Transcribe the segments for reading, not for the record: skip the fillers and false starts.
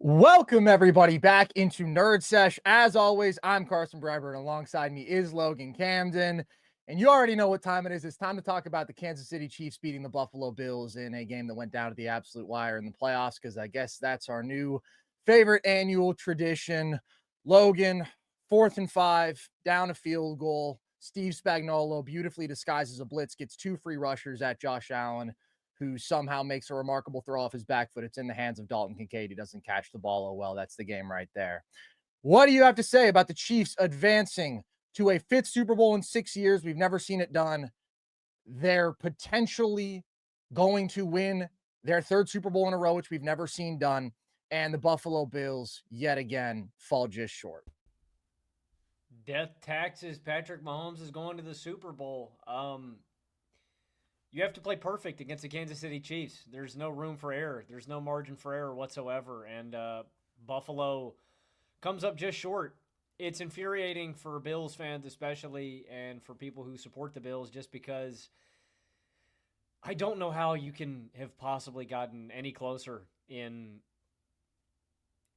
Welcome everybody back into Nerd Sesh. As always, I'm Carson Breber, and alongside me is Logan Camden. And you already know what time it is. It's time to talk about the Kansas City Chiefs beating the Buffalo Bills in a game that went down to the absolute wire in the playoffs, because I guess that's our new favorite annual tradition. Logan, 4th and 5, down a field goal. Steve Spagnuolo, beautifully disguised as a blitz, gets 2 free rushers at Josh Allen, who somehow makes a remarkable throw off his back foot. It's in the hands of Dalton Kincaid. He doesn't catch the ball. Oh, well, that's the game right there. What do you have to say about the Chiefs advancing to a 5th Super Bowl in 6 years? We've never seen it done. They're potentially going to win their 3rd Super Bowl in a row, which we've never seen done. And the Buffalo Bills, yet again, fall just short. Death taxes. Patrick Mahomes is going to the Super Bowl. You have to play perfect against the Kansas City Chiefs. There's no room for error. There's no margin for error whatsoever. And Buffalo comes up just short. It's infuriating for Bills fans, especially, and for people who support the Bills, just because I don't know how you can have possibly gotten any closer in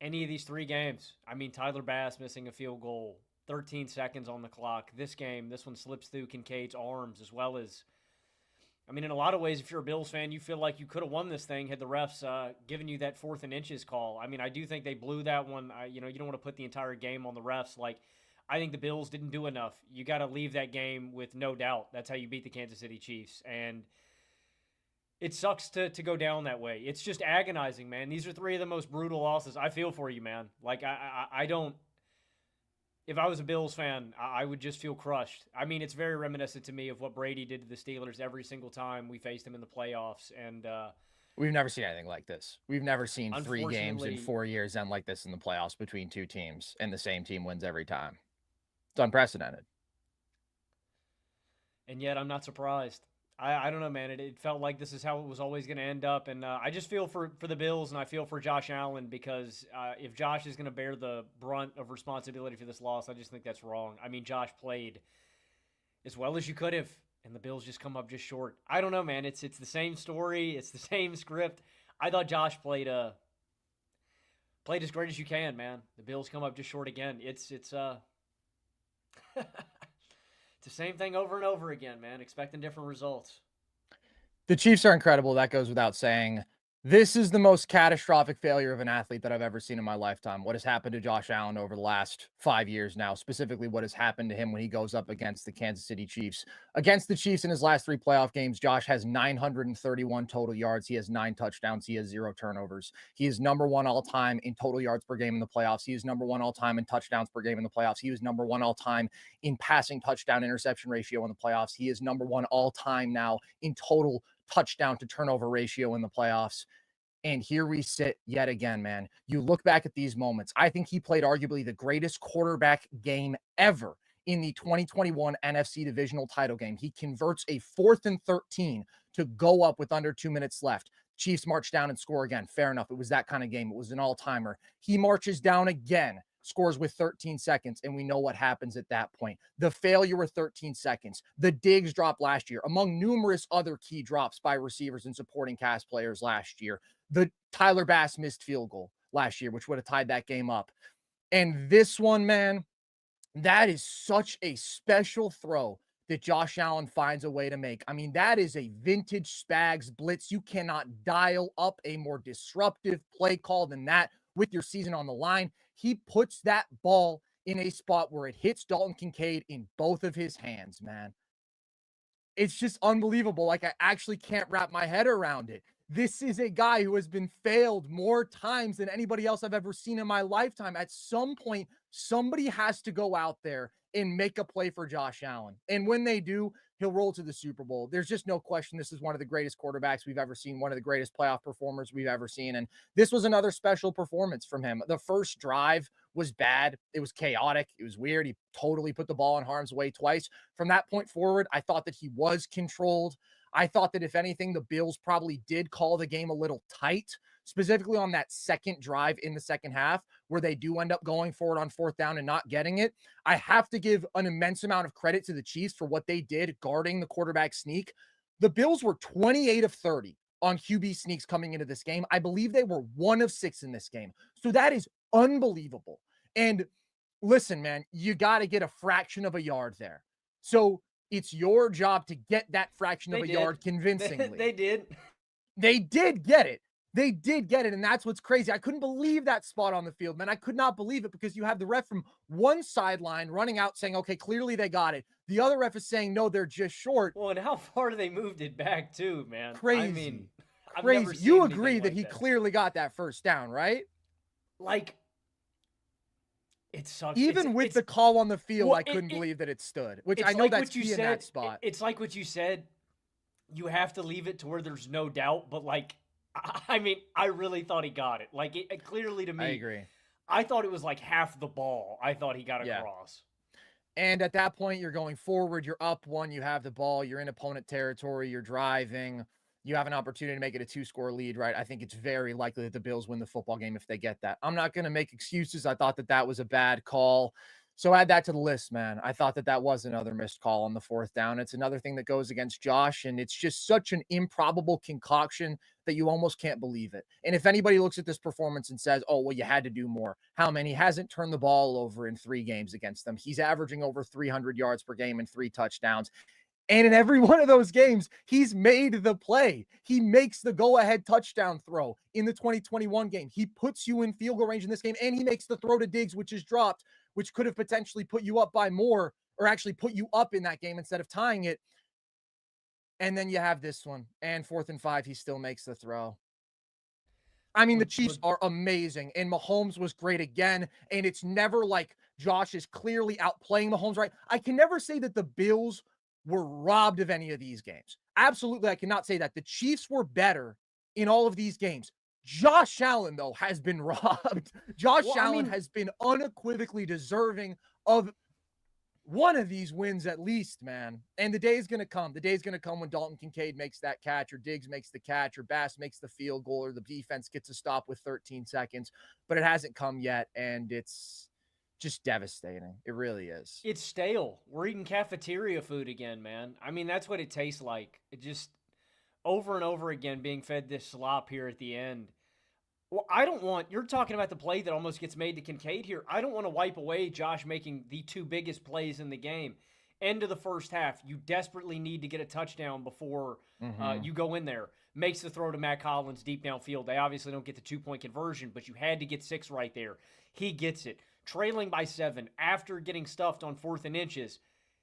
any of these 3 games. I mean, Tyler Bass missing a field goal, 13 seconds on the clock. This one slips through Kincaid's arms, as well as, I mean, in a lot of ways, if you're a Bills fan, you feel like you could have won this thing had the refs given you that 4th and inches call. I mean, I do think they blew that one. You don't want to put the entire game on the refs. Like, I think the Bills didn't do enough. You got to leave that game with no doubt. That's how you beat the Kansas City Chiefs. And it sucks to go down that way. It's just agonizing, man. These are 3 of the most brutal losses. I feel for you, man. Like, I don't. If I was a Bills fan, I would just feel crushed. I mean, it's very reminiscent to me of what Brady did to the Steelers every single time we faced him in the playoffs. And We've never seen anything like this. We've never seen 3 games in unfortunately, 4 years end like this in the playoffs between 2 teams, and the same team wins every time. It's unprecedented. and yet I'm not surprised. I don't know, man. It felt like this is how it was always going to end up. And I just feel for the Bills, and I feel for Josh Allen, because if Josh is going to bear the brunt of responsibility for this loss, I just think that's wrong. I mean, Josh played as well as you could have, and the Bills just come up just short. I don't know, man. It's the same story. It's the same script. I thought Josh played as great as you can, man. The Bills come up just short again. It's it's the same thing over and over again, man. Expecting different results. The Chiefs are incredible. That goes without saying. This is the most catastrophic failure of an athlete that I've ever seen in my lifetime. What has happened to Josh Allen over the last 5 years now, specifically what has happened to him when he goes up against the Kansas City Chiefs. Against the Chiefs in his last 3 playoff games, Josh has 931 total yards. He has 9 touchdowns. He has 0 turnovers. He is number 1 all time in total yards per game in the playoffs. He is number 1 all time in touchdowns per game in the playoffs. He was number 1 all time in passing touchdown interception ratio in the playoffs. He is number 1 all time now in total touchdown to turnover ratio in the playoffs. And here we sit yet again, man. You look back at these moments. I think he played arguably the greatest quarterback game ever in the 2021 NFC divisional title game. He converts a 4th and 13 to go up with under 2 minutes left. Chiefs march down and score again. Fair enough. It was that kind of game. It was an all-timer. He marches down again, scores with 13 seconds, and we know what happens at that point. The failure with 13 seconds, the Diggs drop last year, among numerous other key drops by receivers and supporting cast players last year. The Tyler Bass missed field goal last year, which would have tied that game up. And this one, man, that is such a special throw that Josh Allen finds a way to make. I mean, that is a vintage Spags blitz. You cannot dial up a more disruptive play call than that with your season on the line. He puts that ball in a spot where it hits Dalton Kincaid in both of his hands, man. It's just unbelievable. Like, I actually can't wrap my head around it. This is a guy who has been failed more times than anybody else I've ever seen in my lifetime. At some point, somebody has to go out there and make a play for Josh Allen. And when they do, he'll roll to the Super Bowl. There's just no question this is one of the greatest quarterbacks we've ever seen, one of the greatest playoff performers we've ever seen. And this was another special performance from him. The first drive was bad. It was chaotic. It was weird. He totally put the ball in harm's way twice. From that point forward, I thought that he was controlled. I thought that if anything, the Bills probably did call the game a little tight, specifically on that second drive in the second half, where they do end up going for it on 4th down and not getting it. I have to give an immense amount of credit to the Chiefs for what they did guarding the quarterback sneak. The Bills were 28 of 30 on QB sneaks coming into this game. I believe they were 1 of 6 in this game. So that is unbelievable. And listen, man, you got to get a fraction of a yard there. So it's your job to get that fraction of They a did. yard convincingly. They did. They did get it. They did get it. And that's what's crazy. I couldn't believe that spot on the field, man. I could not believe it because you have the ref from one sideline running out saying, okay, clearly they got it. The other ref is saying, no, they're just short. Well, and how far they moved it back, too, man. I mean, Crazy. I've never Crazy. seen You anything agree that like he that. clearly got that first down, right? Like, it sucks. Even with the call on the field, well, I couldn't believe that it stood, which it's I know like that's what you key in said. that spot. It's like what you said. You have to leave it to where there's no doubt, but like, I mean, I really thought he got it. Like, it clearly to me, I agree. I thought it was like half the ball. I thought he got Yeah. across. And at that point, you're going forward, you're up 1, you have the ball, you're in opponent territory, you're driving, you have an opportunity to make it a 2-score lead, right? I think it's very likely that the Bills win the football game if they get that. I'm not going to make excuses. I thought that that was a bad call. So add that to the list, man. I thought that that was another missed call on the 4th down. It's another thing that goes against Josh, and it's just such an improbable concoction that you almost can't believe it. And if anybody looks at this performance and says, oh, well, you had to do more. How many? He hasn't turned the ball over in 3 games against them. He's averaging over 300 yards per game and 3 touchdowns. And in every one of those games, he's made the play. He makes the go-ahead touchdown throw in the 2021 game. He puts you in field goal range in this game, and he makes the throw to Diggs, which is dropped, which could have potentially put you up by more, or actually put you up in that game instead of tying it. And then you have this one, and 4th and 5, he still makes the throw. I mean, the Chiefs are amazing, and Mahomes was great again, and it's never like Josh is clearly outplaying Mahomes, right? I can never say that the Bills were robbed of any of these games. Absolutely, I cannot say that. The Chiefs were better in all of these games. Josh Allen, though, has been robbed. Josh Allen has been unequivocally deserving of one of these wins at least, man. And the day is going to come. The day is going to come when Dalton Kincaid makes that catch, or Diggs makes the catch, or Bass makes the field goal, or the defense gets a stop with 13 seconds. But it hasn't come yet, and it's just devastating. It really is. It's stale. We're eating cafeteria food again, man. I mean, that's what it tastes like. It just over and over again being fed this slop here at the end. Well, I don't want, you're talking about the play that almost gets made to Kincaid here. I don't want to wipe away Josh making the 2 biggest plays in the game. End of the first half, you desperately need to get a touchdown before you go in there. Makes the throw to Matt Collins deep downfield. They obviously don't get the 2-point conversion, but you had to get 6 right there. He gets it. Trailing by 7 after getting stuffed on 4th and inches.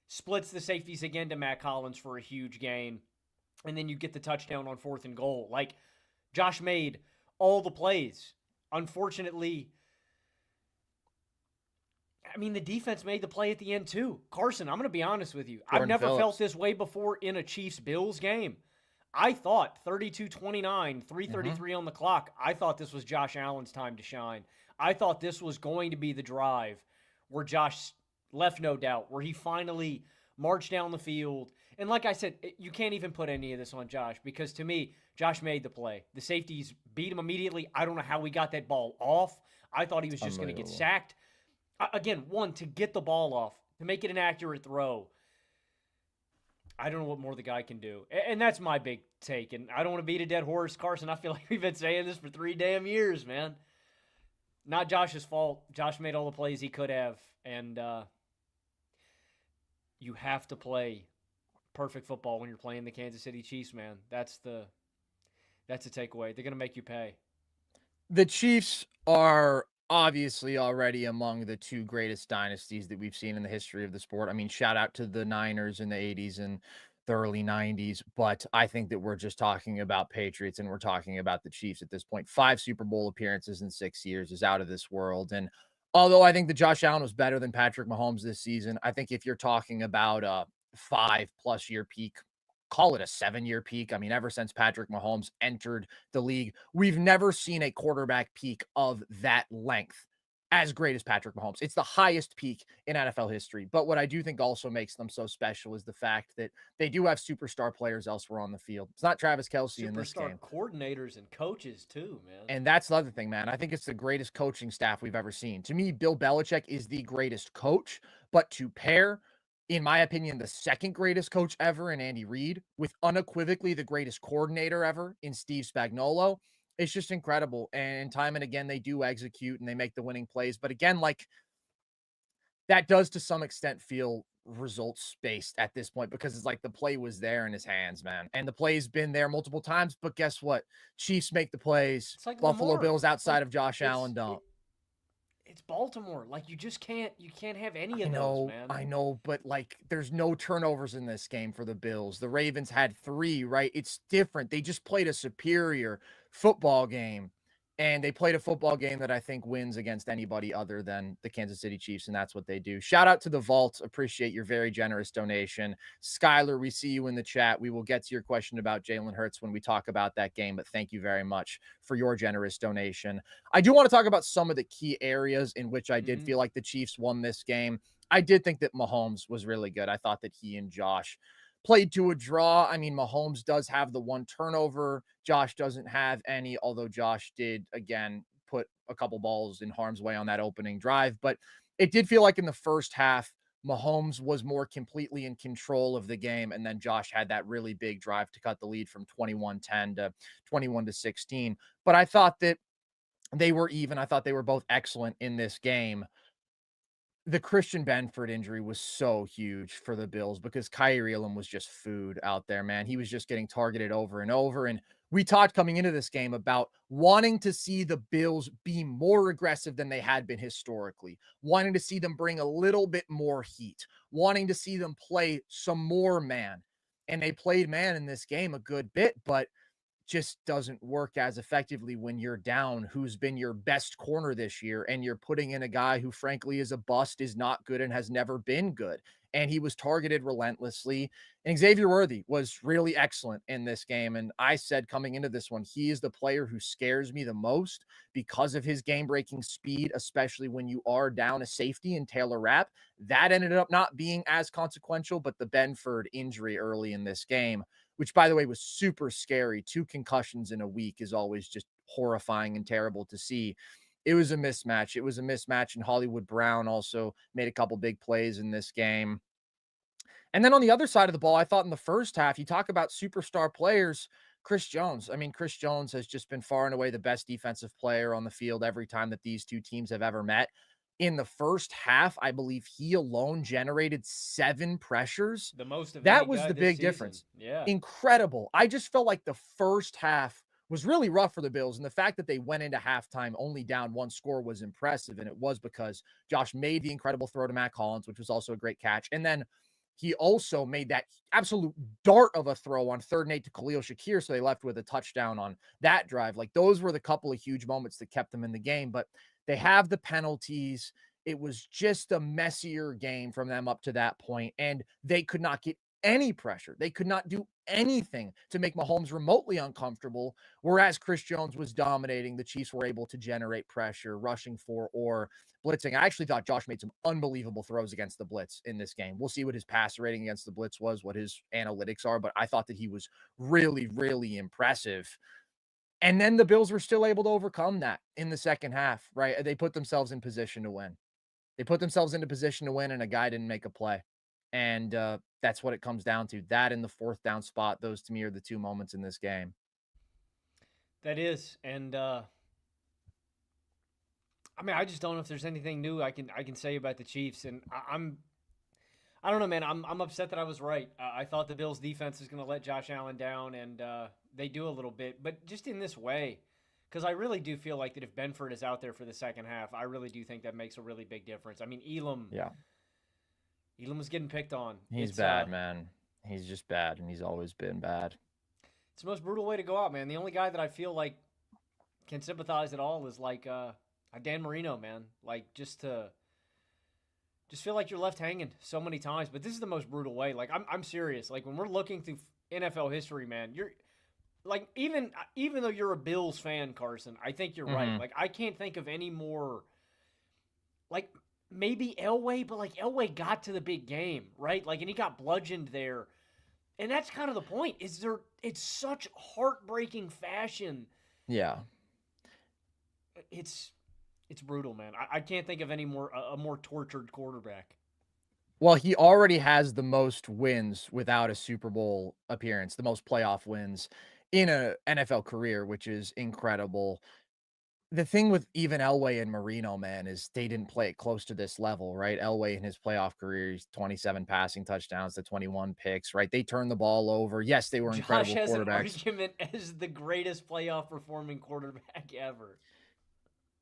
Splits the safeties again to Matt Collins for a huge gain. And then you get the touchdown on 4th and goal. Like, Josh made all the plays. Unfortunately, I mean, the defense made the play at the end too. Carson, I'm going to be honest with you. I've never felt this way before in a Chiefs-Bills game. I thought 32-29, 3:33 on the clock, I thought this was Josh Allen's time to shine. I thought this was going to be the drive where Josh left no doubt, where he finally marched down the field. And like I said, you can't even put any of this on Josh because to me, Josh made the play. The safeties beat him immediately. I don't know how he got that ball off. I thought he was just going to get sacked. Again, one, to get the ball off, to make it an accurate throw. I don't know what more the guy can do. And that's my big take. And I don't want to beat a dead horse, Carson. I feel like we've been saying this for 3 damn years, man. Not Josh's fault. Josh made all the plays he could have. And you have to play perfect football when you're playing the Kansas City Chiefs, man. That's a takeaway. They're going to make you pay. The Chiefs are obviously already among the 2 greatest dynasties that we've seen in the history of the sport. I mean, shout out to the Niners in the 80s and the early 90s, but I think that we're just talking about Patriots and we're talking about the Chiefs at this point. 5 Super Bowl appearances in 6 years is out of this world. And although I think that Josh Allen was better than Patrick Mahomes this season, I think if you're talking about a 5+ year peak, call it a 7-year peak. I mean, ever since Patrick Mahomes entered the league, we've never seen a quarterback peak of that length as great as Patrick Mahomes. It's the highest peak in NFL history. But what I do think also makes them so special is the fact that they do have superstar players elsewhere on the field. It's not Travis Kelce in this game. Superstar coordinators and coaches too, man. And that's the other thing, man. I think it's the greatest coaching staff we've ever seen. To me, Bill Belichick is the greatest coach, but to pair in my opinion, the second greatest coach ever in Andy Reid, with unequivocally the greatest coordinator ever in Steve Spagnuolo. It's just incredible. And time and again, they do execute and they make the winning plays. But again, like that does to some extent feel results based at this point because it's like the play was there in his hands, man. And the play's been there multiple times. But guess what? Chiefs make the plays. It's like Buffalo Lamar. Bills outside Like of Josh it's Allen don't. it, it's Baltimore. Like you can't have any of those, man. I know, but like there's no turnovers in this game for the Bills. The Ravens had 3, right? It's different. They just played a superior football game. And they played a football game that I think wins against anybody other than the Kansas City Chiefs, and that's what they do. Shout out to the Vault. Appreciate your very generous donation. Skylar, we see you in the chat. We will get to your question about Jalen Hurts when we talk about that game, but thank you very much for your generous donation. I do want to talk about some of the key areas in which I did Mm-hmm. feel like the Chiefs won this game. I did think that Mahomes was really good. I thought that he and Josh played to a draw. I mean, Mahomes does have the 1 turnover. Josh doesn't have any, although Josh did, again, put a couple balls in harm's way on that opening drive. But it did feel like in the first half, Mahomes was more completely in control of the game. And then Josh had that really big drive to cut the lead from 21-10 to 21-16. But I thought that they were even. I thought they were both excellent in this game. The Christian Benford injury was so huge for the Bills because Kyrie Elam was just food out there, man. He was just getting targeted over and over. And we talked coming into this game about wanting to see the Bills be more aggressive than they had been historically, wanting to see them bring a little bit more heat, wanting to see them play some more man. And they played man in this game a good bit, but just doesn't work as effectively when you're down who's been your best corner this year and you're putting in a guy who frankly is a bust, is not good, and has never been good. And he was targeted relentlessly. And Xavier Worthy was really excellent in this game. And I said coming into this one, he is the player who scares me the most because of his game breaking speed, especially when you are down a safety in Taylor Rapp. That ended up not being as consequential, but the Benford injury early in this game, which by the way was super scary. 2 concussions in a week is always just horrifying and terrible to see. It was a mismatch. It was a mismatch, and Hollywood Brown also made a couple big plays in this game. And then on the other side of the ball, I thought in the first half, you talk about superstar players, Chris Jones. I mean, Chris Jones has just been far and away the best defensive player on the field every time that these 2 teams have ever met. In the first half, I believe he alone generated 7 pressures. The most of any That was guy the this big season. difference. Yeah. Incredible. I just felt like the first half was really rough for the Bills, and the fact that they went into halftime only down 1 score was impressive, and it was because Josh made the incredible throw to Matt Collins, which was also a great catch, and then he also made that absolute dart of a throw on 3rd and 8 to Khalil Shakir, so they left with a touchdown on that drive. Like, those were the couple of huge moments that kept them in the game, but they have the penalties. It was just a messier game from them up to that point, and they could not get any pressure. They could not do anything to make Mahomes remotely uncomfortable, whereas Chris Jones was dominating. The Chiefs were able to generate pressure, rushing for or blitzing. I actually thought Josh made some unbelievable throws against the blitz in this game. We'll see what his passer rating against the blitz was, what his analytics are, but I thought that he was really, really impressive. And then the Bills were still able to overcome that in the second half, right? They put themselves in position to win. They put themselves into position to win, and a guy didn't make a play. And that's what it comes down to. That in the 4th down spot, those to me are the 2 moments in this game. That is. And I mean, I just don't know if there's anything new I can say about the Chiefs. And I don't know, man. I'm upset that I was right. I thought the Bills' defense was going to let Josh Allen down, and they do a little bit, but just in this way. Because I really do feel like that if Benford is out there for the second half, I really do think that makes a really big difference. I mean, Yeah. Elam was getting picked on. He's bad, man. He's just bad, and he's always been bad. It's the most brutal way to go out, man. The only guy that I feel like can sympathize at all is like Dan Marino, man. Like just feel like you're left hanging so many times. But this is the most brutal way. Like I'm serious. Like when we're looking through NFL history, man, you're like even though you're a Bills fan, Carson, I think you're right. Like I can't think of any more like maybe Elway, but like Elway got to the big game, right? Like and he got bludgeoned there. And that's kind of the point. It's such heartbreaking fashion. Yeah. It's brutal, man. I can't think of any more a more tortured quarterback. Well, he already has the most wins without a Super Bowl appearance, the most playoff wins in a NFL career, which is incredible. The thing with even Elway and Marino, man, is they didn't play it close to this level, right? Elway in his playoff career, he's 27 passing touchdowns to 21 picks, right? They turned the ball over. Yes, they were Josh incredible has an quarterbacks. argument as the greatest playoff performing quarterback ever.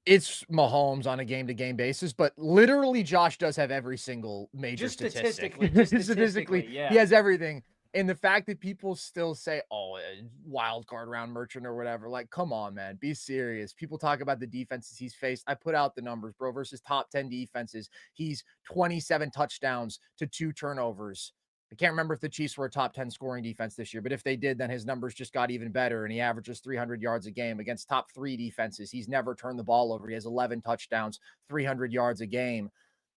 It's Mahomes on a game-to-game basis, but literally Josh does have every single major Just statistic. statistically, just Statistically, statistically, he yeah. has everything, and the fact that people still say, "Oh, wild card round merchant or whatever," like, come on, man, be serious. People talk about the defenses he's faced. I put out the numbers, bro, versus top 10 defenses. He's 27 touchdowns to 2 turnovers. I can't remember if the Chiefs were a top 10 scoring defense this year, but if they did, then his numbers just got even better. And he averages 300 yards a game against top 3 defenses. He's never turned the ball over. He has 11 touchdowns, 300 yards a game.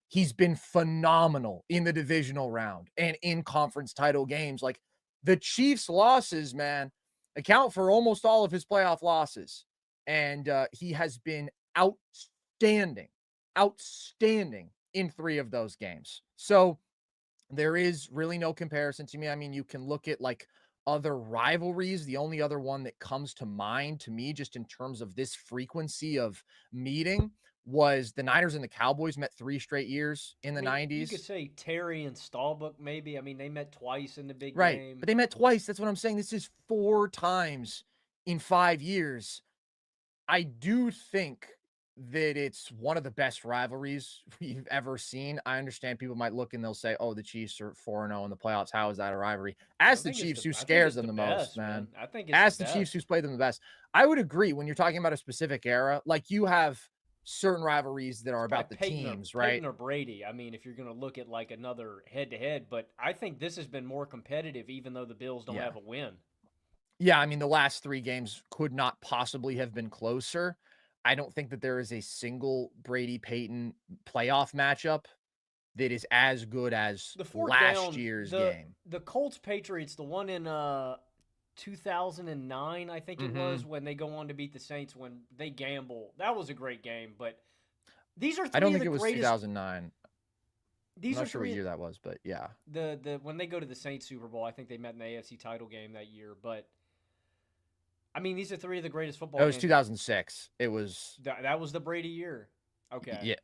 He's been phenomenal in the divisional round and in conference title games. Like the Chiefs' losses, man, account for almost all of his playoff losses. And he has been outstanding, outstanding in 3 of those games. So, there is really no comparison to me. I mean, you can look at like other rivalries. The only other one that comes to mind to me, just in terms of this frequency of meeting, was the Niners and the Cowboys met 3 straight years in I the mean, you could 90s. say Terry and Staubach, maybe. I mean, they met twice in the big Right. game. But they met twice. That's what I'm saying. This is 4 times in 5 years. I do think that it's one of the best rivalries we've ever seen. I understand people might look and they'll say, "Oh, the Chiefs are 4-0 in the playoffs. How is that a rivalry?" Ask the Chiefs who I think scares it's them the the most, best, man. man. I think it's the Ask the Chiefs best. who's played them the best. I would agree when you're talking about a specific era, like you have certain rivalries that are It's about probably the teams, right? Peyton or Brady. I mean, if you're going to look at like another head to head, but I think this has been more competitive, even though the Bills don't Yeah. have a win. Yeah, I mean, the last 3 games could not possibly have been closer. I don't think that there is a single Brady Peyton playoff matchup that is as good as The fourth last down, year's game. the Colts Patriots, the one in 2009, I think it was, Mhm. when they go on to beat the Saints when they gamble. That was a great game, but these are I three don't of think the it was greatest. 2009. I'm These are not sure what three year that was, but yeah. the when they go to the Saints Super Bowl. I think they met in the AFC title game that year, but I mean, these are three of the greatest It football was games. 2006. It was That was the Brady year. Okay. yeah.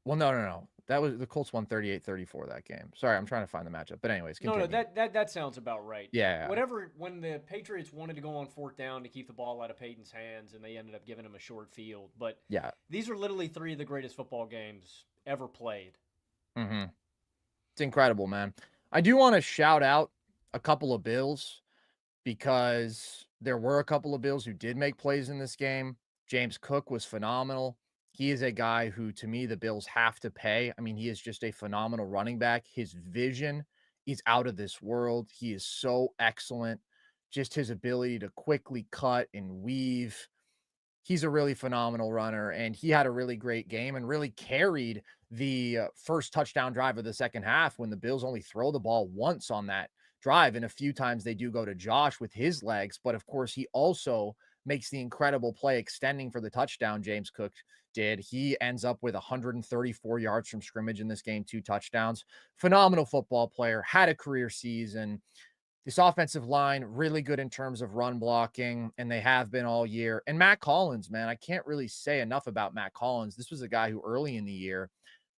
Well, no, no, no. That was the Colts won 38-34 that game. Sorry, I'm trying to find the matchup. But anyways, No, continue. that sounds about right. Yeah. Whatever, when the Patriots wanted to go on fourth down to keep the ball out of Peyton's hands, and they ended up giving him a short field. But Yeah. these are literally three of the greatest football games ever played. Mhm. It's incredible, man. I do want to shout out a couple of Bills because there were a couple of Bills who did make plays in this game. James Cook was phenomenal. He is a guy who, to me, the Bills have to pay. I mean, he is just a phenomenal running back. His vision is out of this world. He is so excellent. Just his ability to quickly cut and weave. He's a really phenomenal runner, and he had a really great game and really carried the first touchdown drive of the second half when the Bills only throw the ball once on that drive. And a few times they do go to Josh with his legs. But of course, he also makes the incredible play extending for the touchdown. James Cook did. He ends up with 134 yards from scrimmage in this game, 2 touchdowns. Phenomenal football player, had a career season. This offensive line, really good in terms of run blocking, and they have been all year. And Matt Collins, man, I can't really say enough about Matt Collins. This was a guy who early in the year,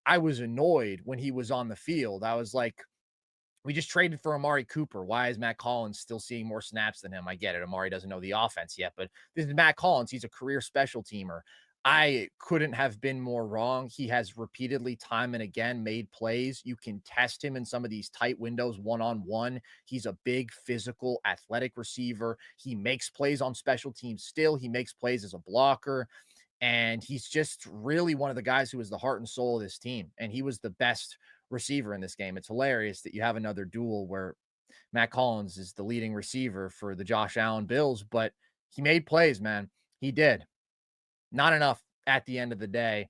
I was annoyed when he was on the field. I was like, we just traded for Amari Cooper. Why is Matt Collins still seeing more snaps than him? I get it. Amari doesn't know the offense yet, but this is Matt Collins. He's a career special teamer. I couldn't have been more wrong. He has repeatedly, time and again, made plays. You can test him in some of these tight windows one on one. He's a big, physical, athletic receiver. He makes plays on special teams still. He makes plays as a blocker. And he's just really one of the guys who is the heart and soul of this team. And he was the best receiver in this game. It's hilarious that you have another duel where Matt Collins is the leading receiver for the Josh Allen Bills, but he made plays, man. He did. Not enough at the end of the day.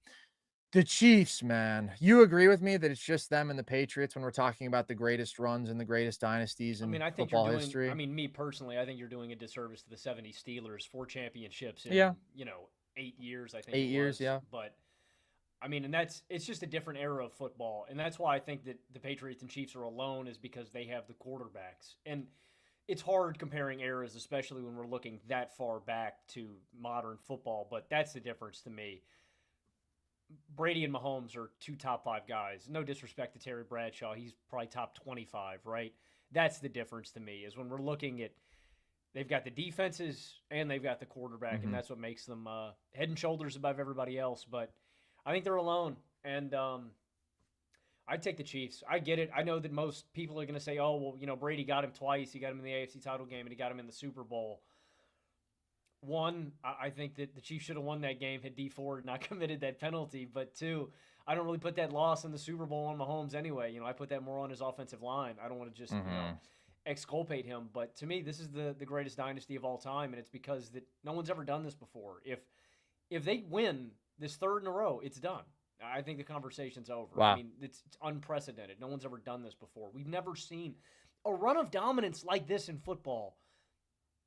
The Chiefs, man. You agree with me that it's just them and the Patriots when we're talking about the greatest runs and the greatest dynasties I mean, in I think you're football doing. I history? mean, me personally, I think you're doing a disservice to the '70s Steelers, 4 championships Yeah. in 8 years. I think it 8 years, was, yeah. but I mean, and it's just a different era of football, and that's why I think that the Patriots and Chiefs are alone is because they have the quarterbacks, and it's hard comparing eras, especially when we're looking that far back to modern football. But that's the difference to me. Brady and Mahomes are two top five guys. No disrespect to Terry Bradshaw, he's probably top 25, right? That's the difference to me is when we're looking at they've got the defenses and they've got the quarterback, and Mhm. that's what makes them head and shoulders above everybody else. But I think they're alone, and I'd take the Chiefs. I get it. I know that most people are going to say, "Oh, well, Brady got him twice. He got him in the AFC title game, and he got him in the Super Bowl." One, I think that the Chiefs should have won that game had D Ford not committed that penalty. But two, I don't really put that loss in the Super Bowl on Mahomes anyway. I put that more on his offensive line. I don't want to just Mhm. exculpate him. But to me, this is the greatest dynasty of all time, and it's because that no one's ever done this before. If they win this third in a row, it's done. I think the conversation's over. I Wow. mean, it's unprecedented. No one's ever done this before. We've never seen a run of dominance like this in football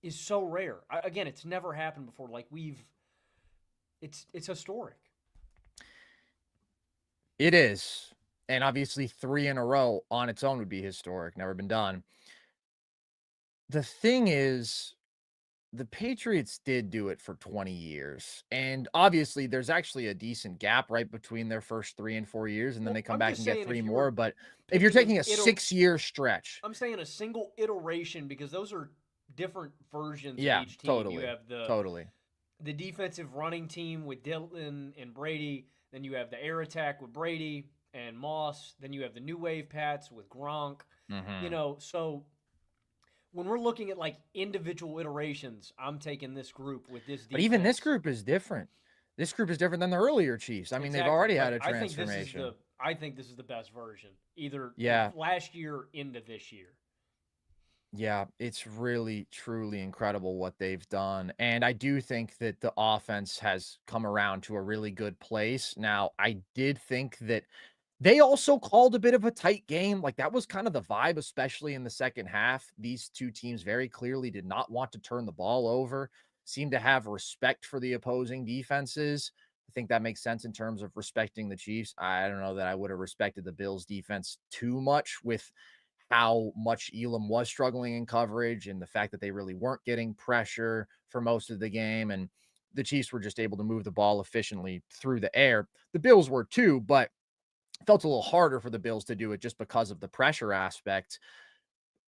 is so rare. Again, it's never happened before. It's historic. It is. And obviously 3 in a row on its own would be historic, never been done. The thing is, the Patriots did do it for 20 years, and obviously, there's actually a decent gap right between their first 3 and 4 years, and then Well, they come I'm back just and get saying 3 if you more, were but if you're picking taking a 6-year stretch. I'm saying a single iteration because those are different versions of Yeah, each team. You totally, have totally. the defensive running team with Dillon and Brady. Then you have the air attack with Brady and Moss. Then you have the new wave Pats with Gronk. Mhm. So when we're looking at like individual iterations, I'm taking this group with this But even this defense. group is different. This group is different than the earlier Chiefs. I mean, they've Exactly, already had but a transformation. I think this is the best version, either Yeah. last year into this year. Yeah, it's really truly incredible what they've done. And I do think that the offense has come around to a really good place. Now, I did think that they also called a bit of a tight game. Like that was kind of the vibe, especially in the second half. These two teams very clearly did not want to turn the ball over, seemed to have respect for the opposing defenses. I think that makes sense in terms of respecting the Chiefs. I don't know that I would have respected the Bills defense too much with how much Elam was struggling in coverage and the fact that they really weren't getting pressure for most of the game. And the Chiefs were just able to move the ball efficiently through the air. The Bills were too, but it felt a little harder for the Bills to do it just because of the pressure aspect.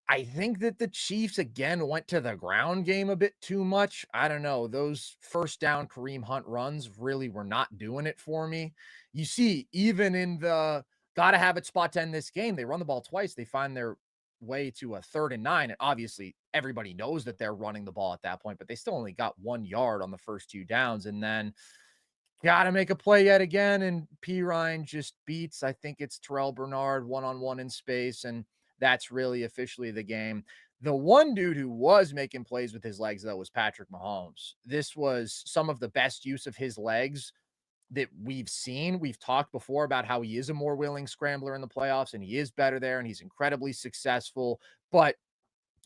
I think that the Chiefs again went to the ground game a bit too much. I don't know. Those first down Kareem Hunt runs really were not doing it for me. You see, even in the gotta have it spot to end this game, they run the ball twice. They find their way to a 3rd and 9. And obviously, everybody knows that they're running the ball at that point, but they still only got 1 yard on the first 2 downs. And then gotta make a play yet again, and P. Ryan just beats, I think it's Terrell Bernard one-on-one in space, and that's really officially the game. The one dude who was making plays with his legs, though, was Patrick Mahomes. This was some of the best use of his legs that we've seen. We've talked before about how he is a more willing scrambler in the playoffs, and he is better there, and he's incredibly successful. But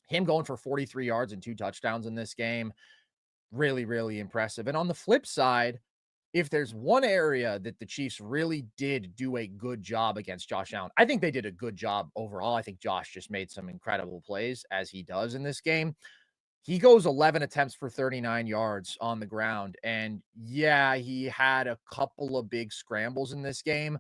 him going for 43 yards and 2 touchdowns in this game, really, really impressive. And on the flip side, if there's one area that the Chiefs really did do a good job against Josh Allen, I think they did a good job overall. I think Josh just made some incredible plays as he does in this game. He goes 11 attempts for 39 yards on the ground. And yeah, he had a couple of big scrambles in this game,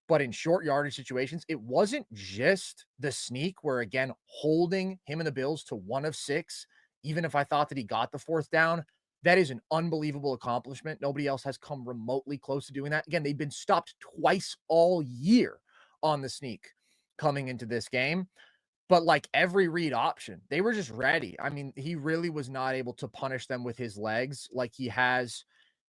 but in short yardage situations, it wasn't just the sneak where, again, holding him and the Bills to 1 of 6, even if I thought that he got the 4th down, that is an unbelievable accomplishment. Nobody else has come remotely close to doing that. Again, they've been stopped twice all year on the sneak coming into this game. But like every read option, they were just ready. I mean, he really was not able to punish them with his legs like he has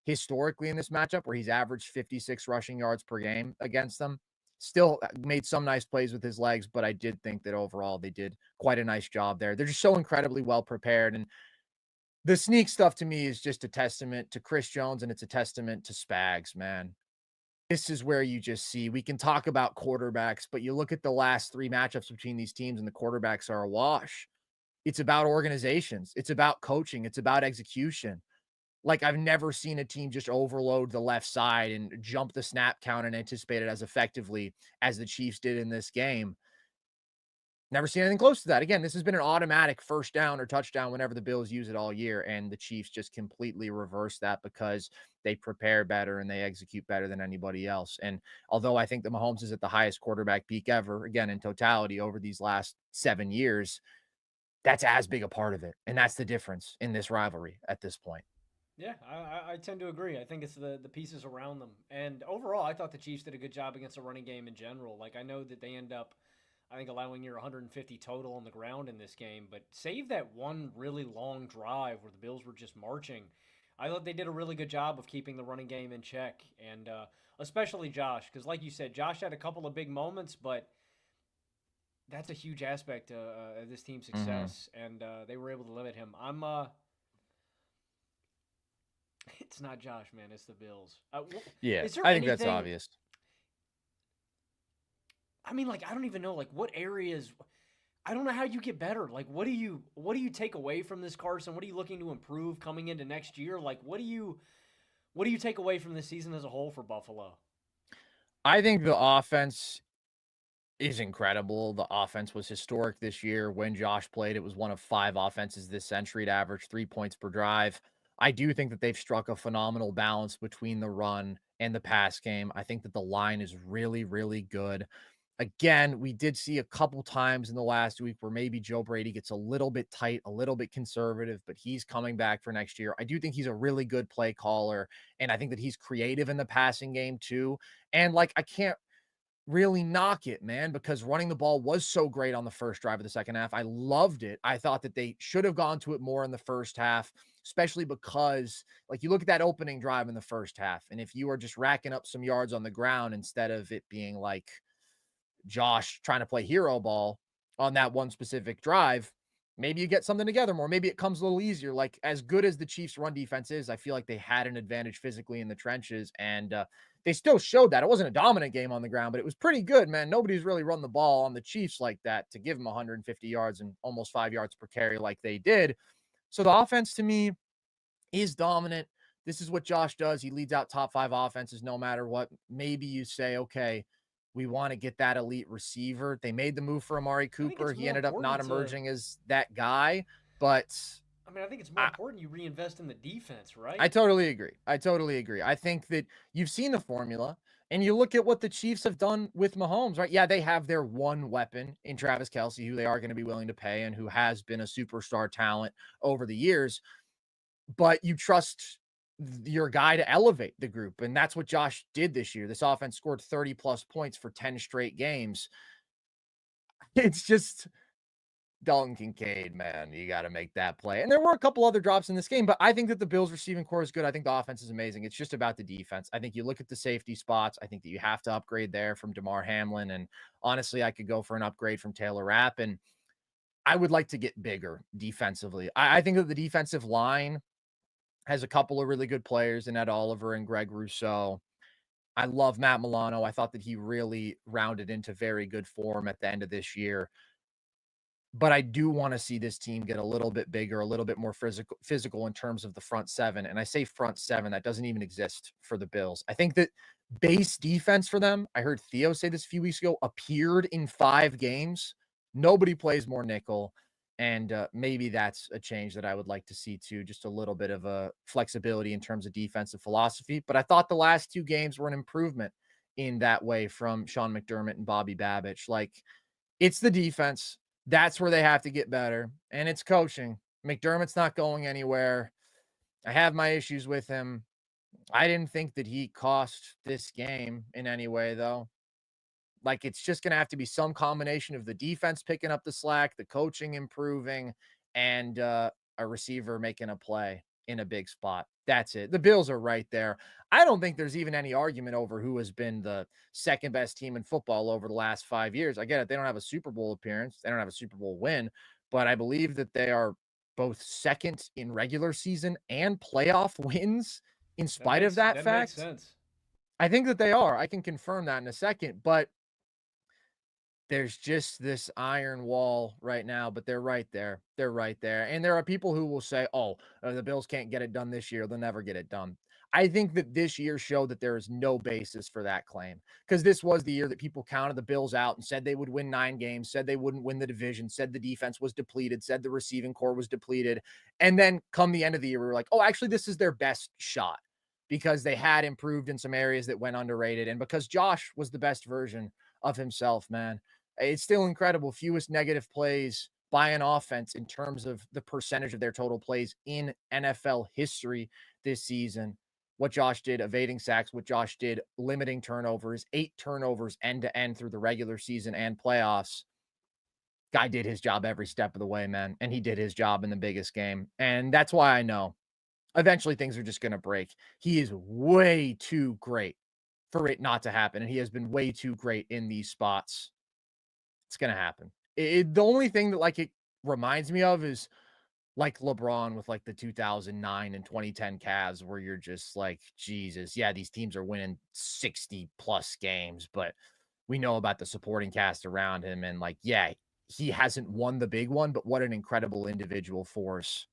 historically in this matchup, where he's averaged 56 rushing yards per game against them. Still made some nice plays with his legs, but I did think that overall they did quite a nice job there. They're just so incredibly well prepared. And the sneak stuff to me is just a testament to Chris Jones, and it's a testament to Spags, man. This is where you just see we can talk about quarterbacks, but you look at the last 3 matchups between these teams and the quarterbacks are a wash. It's about organizations. It's about coaching. It's about execution. Like, I've never seen a team just overload the left side and jump the snap count and anticipate it as effectively as the Chiefs did in this game. Never seen anything close to that. Again, this has been an automatic first down or touchdown whenever the Bills use it all year, and the Chiefs just completely reverse that because they prepare better and they execute better than anybody else. And although I think that Mahomes is at the highest quarterback peak ever, again, in totality over these last 7 years, that's as big a part of it, and that's the difference in this rivalry at this point. Yeah, I tend to agree. I think it's the pieces around them. And overall, I thought the Chiefs did a good job against the running game in general. Like, I know that they end up, I think, allowing near 150 total on the ground in this game, but save that one really long drive where the Bills were just marching. I thought they did a really good job of keeping the running game in check, and especially Josh, because like you said, Josh had a couple of big moments, but that's a huge aspect of this team's Mhm. success, and they were able to limit him. It's not Josh, man. It's the Bills. Yeah, Is there I think that's anything? obvious. I mean, like, I don't even know. Like, what areas? I don't know how you get better. Like, what do you take away from this, Carson? What are you looking to improve coming into next year? Like, what do you take away from the season as a whole for Buffalo? I think the offense is incredible. The offense was historic this year. When Josh played, it was one of 5 offenses this century to average 3 points per drive. I do think that they've struck a phenomenal balance between the run and the pass game. I think that the line is really, really good. Again, we did see a couple times in the last week where maybe Joe Brady gets a little bit tight, a little bit conservative, but he's coming back for next year. I do think he's a really good play caller, and I think that he's creative in the passing game too. And like, I can't really knock it, man, because running the ball was so great on the first drive of the second half. I loved it. I thought that they should have gone to it more in the first half, especially because, like, you look at that opening drive in the first half, and if you are just racking up some yards on the ground instead of it being like Josh trying to play hero ball on that one specific drive, maybe you get something together more. Maybe it comes a little easier. Like, as good as the Chiefs' run defense is, I feel like they had an advantage physically in the trenches, and they still showed that. It wasn't a dominant game on the ground, but it was pretty good, man. Nobody's really run the ball on the Chiefs like that to give them 150 yards and almost 5 yards per carry like they did. So the offense to me is dominant. This is what Josh does. He leads out top 5 offenses no matter what. Maybe you say, okay, we want to get that elite receiver. They made the move for Amari I think Cooper. it's He more ended up not important to. emerging as that guy, but I mean, I think it's more I, important you reinvest in the defense, I right? totally agree. I totally agree. I think that you've seen the formula and you look at what the Chiefs have done with Mahomes, right? Yeah, they have their one weapon in Travis Kelsey, who they are going to be willing to pay and who has been a superstar talent over the years, but you trust your guy to elevate the group. And that's what Josh did this year. This offense scored 30 plus points for 10 straight games. It's just Dalton Kincaid, man. You got to make that play. And there were a couple other drops in this game, but I think that the Bills receiving core is good. I think the offense is amazing. It's just about the defense. I think you look at the safety spots. I think that you have to upgrade there from DeMar Hamlin. And honestly, I could go for an upgrade from Taylor Rapp. And I would like to get bigger defensively. I think that the defensive line has a couple of really good players in Ed Oliver and Greg Rousseau. I love Matt Milano. I thought that he really rounded into very good form at the end of this year. But I do want to see this team get a little bit bigger, a little bit more physical in terms of the front seven. And I say front seven, that doesn't even exist for the Bills. I think that base defense for them, I heard Theo say this a few weeks ago, appeared in 5 games. Nobody plays more nickel. And maybe that's a change that I would like to see too, just a little bit of a flexibility in terms of defensive philosophy. But I thought the last 2 games were an improvement in that way from Sean McDermott and Bobby Babich. Like, it's the defense. That's where they have to get better. And it's coaching. McDermott's not going anywhere. I have my issues with him. I didn't think that he cost this game in any way, though. Like, it's just going to have to be some combination of the defense picking up the slack, the coaching improving, and a receiver making a play in a big spot. That's it. The Bills are right there. I don't think there's even any argument over who has been the second best team in football over the last 5 years. I get it. They don't have a Super Bowl appearance, they don't have a Super Bowl win, but I believe that they are both second in regular season and playoff wins in That spite of makes that that makes fact. sense. I think that they are. I can confirm that in a second, but There's just this iron wall right now, but they're right there. They're right there. And there are people who will say, "Oh, the Bills can't get it done this year. They'll never get it done." I think that this year showed that there is no basis for that claim because this was the year that people counted the Bills out and said they would win 9 games, said they wouldn't win the division, said the defense was depleted, said the receiving core was depleted. And then come the end of the year, we were like, "Oh, actually, this is their best shot." Because they had improved in some areas that went underrated, and because Josh was the best version of himself, man. It's still incredible. Fewest negative plays by an offense in terms of the percentage of their total plays in NFL history this season. What Josh did evading sacks, what Josh did limiting turnovers, 8 turnovers end to end through the regular season and playoffs. Guy did his job every step of the way, man. And he did his job in the biggest game. And that's why I know eventually things are just going to break. He is way too great for it not to happen. And he has been way too great in these spots. It's gonna happen. The only thing that, like, it reminds me of is, like, LeBron with, like, the 2009 and 2010 Cavs where you're just like, "Jesus, yeah, these teams are winning 60 plus games, but we know about the supporting cast around him, and, like, yeah, he hasn't won the big one, but what an incredible individual force."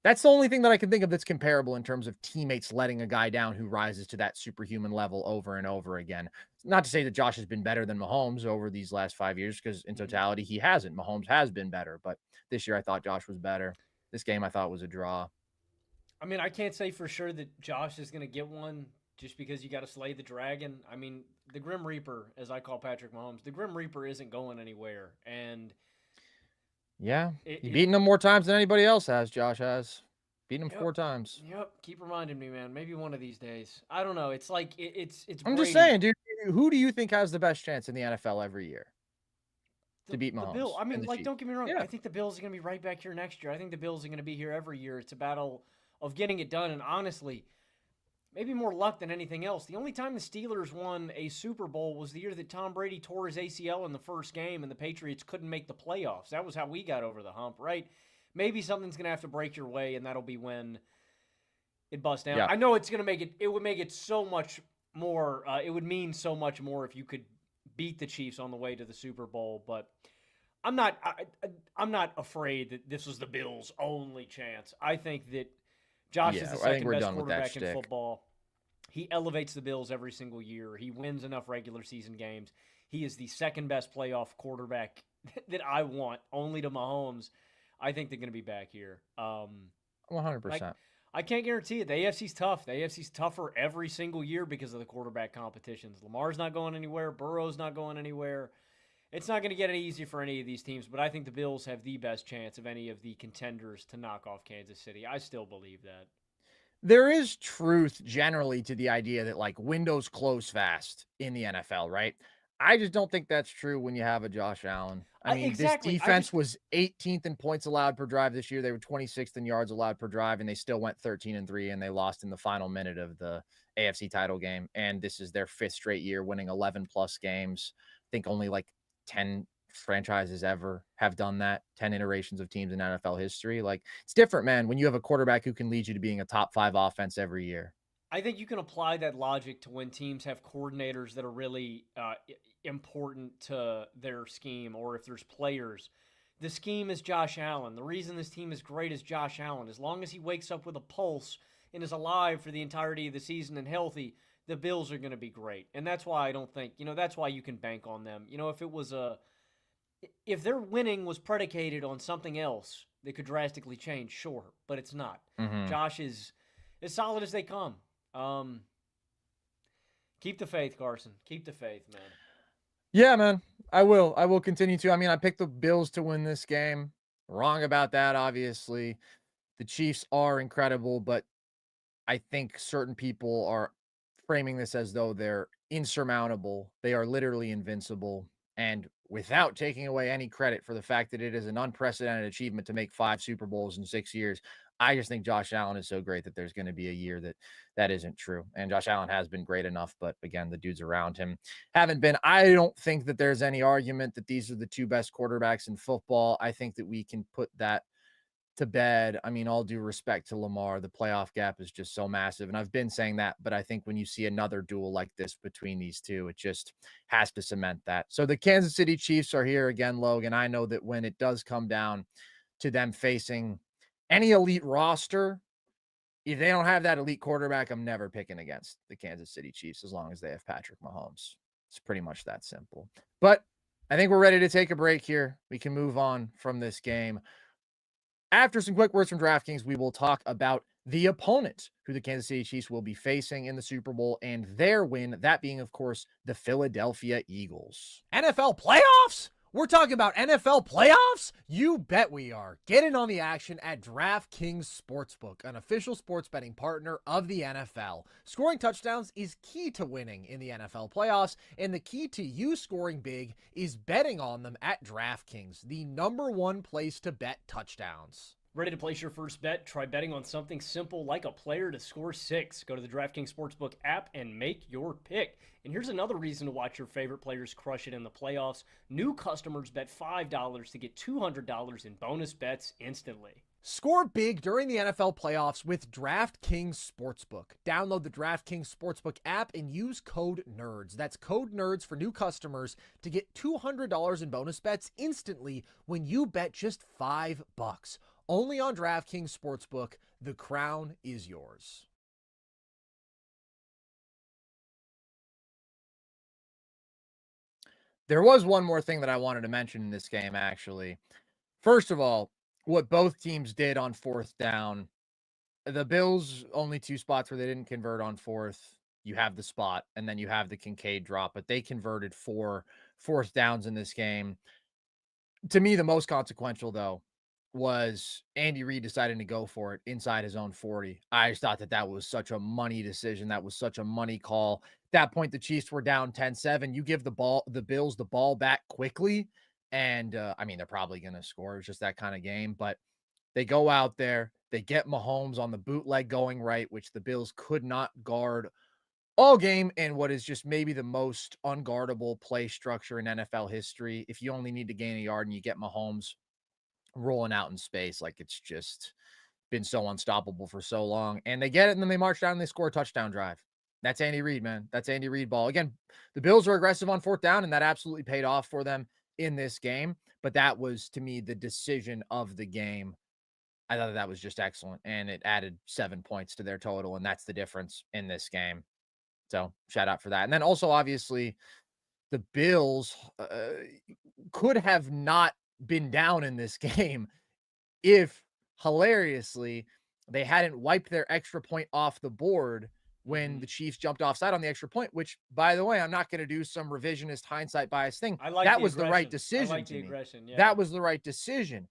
That's the only thing that I can think of that's comparable in terms of teammates letting a guy down who rises to that superhuman level over and over again. Not to say that Josh has been better than Mahomes over these last 5 years, because in Mhm. totality, he hasn't. Mahomes has been better, but this year I thought Josh was better. This game I thought was a draw. I mean, I can't say for sure that Josh is going to get one just because you got to slay the dragon. I mean, the Grim Reaper, as I call Patrick Mahomes, the Grim Reaper isn't going anywhere, and Yeah, it, he it beaten him more times than anybody else has, Josh has. Beaten him yep, 4 times. yep. Keep reminding me, man. Maybe one of these days. I don't know. It's like it's I'm just Brady. saying, dude, who do you think has the best chance in the NFL every year to beat The Bill. Mahomes I and mean, the like, Chiefs? don't get me wrong. Yeah. I think the Bills are going to be right back here next year. I think the Bills are going to be here every year. It's a battle of getting it done. And honestly, maybe more luck than anything else. The only time the Steelers won a Super Bowl was the year that Tom Brady tore his ACL in the first game and the Patriots couldn't make the playoffs. That was how we got over the hump, right? Maybe something's going to have to break your way, and that'll be when it busts down. Yeah. I know it's going to make it, it would make it so much more, it would mean so much more if you could beat the Chiefs on the way to the Super Bowl, but I'm not afraid that this was the Bills' only chance. I think that Josh is Yeah, the I think second we're best done with that quarterback in shtick. football. He elevates the Bills every single year. He wins enough regular season games. He is the second best playoff quarterback that I want, only to Mahomes. I think they're going to be back here. Like 100%. I can't guarantee it. The AFC's tough. The AFC's tougher every single year because of the quarterback competitions. Lamar's not going anywhere. Burrow's not going anywhere. It's not going to get any easier for any of these teams, but I think the Bills have the best chance of any of the contenders to knock off Kansas City. I still believe that. There is truth generally to the idea that, like, windows close fast in the NFL, right? I just don't think that's true when you have a Josh Allen. I mean, this Exactly. I defense just was 18th in points allowed per drive this year. They were 26th in yards allowed per drive, and they still went 13-3, and they lost in the final minute of the AFC title game. And this is their 5th straight year winning 11 plus games. I think only like 10 franchises ever have done that, 10 iterations of teams in NFL history. Like, it's different, man, when you have a quarterback who can lead you to being a top 5 offense every year. I think you can apply that logic to when teams have coordinators that are really important to their scheme, or if there's players. The scheme is Josh Allen. The reason this team is great is Josh Allen. As long as he wakes up with a pulse and is alive for the entirety of the season and healthy, the Bills are going to be great. And that's why I don't think, that's why you can bank on them. If their winning was predicated on something else that could drastically change, sure, but it's not. Mhm. Josh is as solid as they come. Um, Keep the faith, Carson. Keep the faith, man. Yeah, man. I will. I will continue to. I mean, I picked the Bills to win this game. Wrong about that, obviously. The Chiefs are incredible, but I think certain people are framing this as though they're insurmountable. They are literally invincible. And without taking away any credit for the fact that it is an unprecedented achievement to make 5 Super Bowls in 6 years, I just think Josh Allen is so great that there's going to be a year that that isn't true. And Josh Allen has been great enough, but again, the dudes around him haven't been. I don't think that there's any argument that these are the 2 best quarterbacks in football. I think that we can put that to bed. I mean, all due respect to Lamar, the playoff gap is just so massive. And I've been saying that, but I think when you see another duel like this between these two, it just has to cement that. So the Kansas City Chiefs are here again, Logan. I know that when it does come down to them facing any elite roster, if they don't have that elite quarterback, I'm never picking against the Kansas City Chiefs as long as they have Patrick Mahomes. It's pretty much that simple. But I think we're ready to take a break here. We can move on from this game. After some quick words from DraftKings, we will talk about the opponent who the Kansas City Chiefs will be facing in the Super Bowl and their win, that being, of course, the Philadelphia Eagles. NFL playoffs? We're talking about NFL playoffs? You bet we are. Get in on the action at DraftKings Sportsbook, an official sports betting partner of the NFL. Scoring touchdowns is key to winning in the NFL playoffs, and the key to you scoring big is betting on them at DraftKings, the #1 place to bet touchdowns. Ready to place your first bet? Try betting on something simple like a player to score 6. Go to the DraftKings Sportsbook app and make your pick. And here's another reason to watch your favorite players crush it in the playoffs. New customers bet $5 to get $200 in bonus bets instantly. Score big during the NFL playoffs with DraftKings Sportsbook. Download the DraftKings Sportsbook app and use code NERDS. That's code NERDS for new customers to get $200 in bonus bets instantly when you bet just $5. Only on DraftKings Sportsbook. The crown is yours. There was one more thing that I wanted to mention in this game, actually. First of all, what both teams did on 4th down. The Bills, only 2 spots where they didn't convert on 4th. You have the spot, and then you have the Kincaid drop, but they converted 4 4th downs in this game. To me, the most consequential, though, was Andy Reid deciding to go for it inside his own 40. I just thought that that was such a money decision. That was such a money call. At that point, the Chiefs were down 10-7. You give the Bills the ball back quickly, and I mean, they're probably going to score. It's just that kind of game, but they go out there, they get Mahomes on the bootleg going right, which the Bills could not guard all game, and what is just maybe the most unguardable play structure in NFL history. If you only need to gain a yard and you get Mahomes rolling out in space, like it's just been so unstoppable for so long. And they get it, and then they march down and they score a touchdown drive. That's Andy Reid, man. That's Andy Reid ball. Again, the Bills are aggressive on 4th down, and that absolutely paid off for them in this game. But that was, to me, the decision of the game. I thought that was just excellent, and it added 7 points to their total, and that's the difference in this game. So shout out for that. And then also, obviously, the Bills could have not been down in this game if, hilariously, they hadn't wiped their extra point off the board when the Chiefs jumped offside on the extra point, which, by the way, I'm not going to do some revisionist hindsight bias thing. I like that the was the right aggression. I decision like to the me. aggression, yeah. That was the right decision.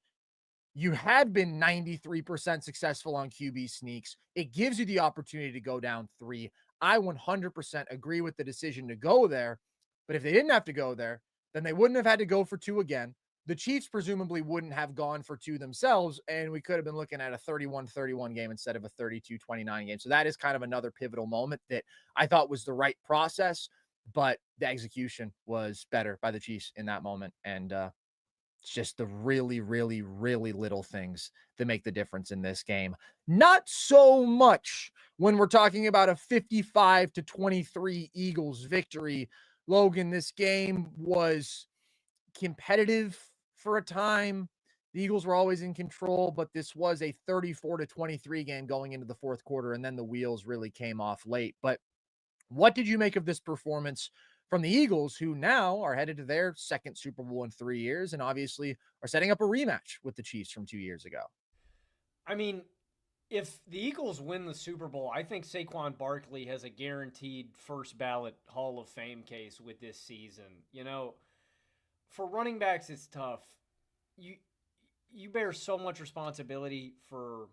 You had been 93% successful on QB sneaks. It gives you the opportunity to go down 3. I 100% agree with the decision to go there. But if they didn't have to go there, then they wouldn't have had to go for 2 again. The Chiefs presumably wouldn't have gone for 2 themselves, and we could have been looking at a 31-31 game instead of a 32-29 game. So that is kind of another pivotal moment that I thought was the right process, but the execution was better by the Chiefs in that moment. And it's just the really, really, really little things that make the difference in this game. Not so much when we're talking about a 55-23 Eagles victory. Logan, this game was competitive for a time. The Eagles were always in control, but this was a 34-23 game going into the 4th quarter, and then the wheels really came off late. But what did you make of this performance from the Eagles, who now are headed to their 2nd Super Bowl in 3 years and obviously are setting up a rematch with the Chiefs from 2 years ago? I mean, if the Eagles win the Super Bowl, I think Saquon Barkley has a guaranteed first ballot Hall of Fame case with this season. You know, for running backs, it's tough. You bear so much responsibility for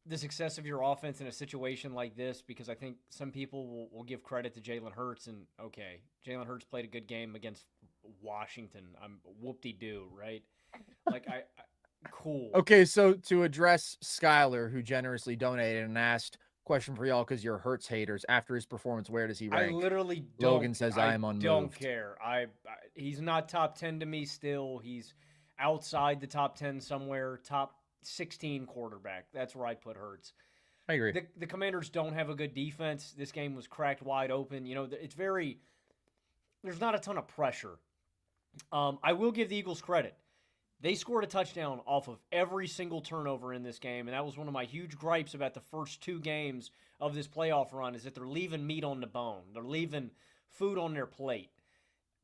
the success of your offense in a situation like this, because I think some people will give credit to Jalen Hurts, and okay, Jalen Hurts played a good game against Washington. I'm whoop-de-doo, right? Like, I cool. Okay, so to address Skyler, who generously donated and asked, question for y'all, because you're Hurts haters, after his performance, where does he rank? I literally don't. Logan says I am unmoved. Don't care. He's not top 10 to me still. He's outside the top 10 somewhere, top 16 quarterback. That's where I'd put Hurts. I agree. The Commanders don't have a good defense. This game was cracked wide open. There's not a ton of pressure. I will give the Eagles credit. They scored a touchdown off of every single turnover in this game, and that was one of my huge gripes about the first 2 games of this playoff run is that they're leaving meat on the bone. They're leaving food on their plate.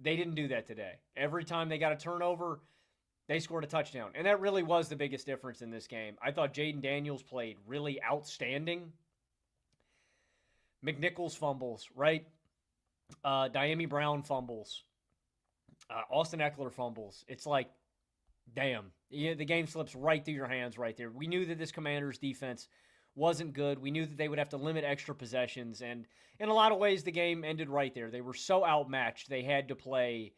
They didn't do that today. Every time they got a turnover, they scored a touchdown. And that really was the biggest difference in this game. I thought Jayden Daniels played really outstanding. McNichols fumbles, right? Diami Brown fumbles. Austin Eckler fumbles. It's like, damn. The game slips right through your hands right there. We knew that this Commanders defense wasn't good. We knew that they would have to limit extra possessions. And in a lot of ways, the game ended right there. They were so outmatched, they had to play.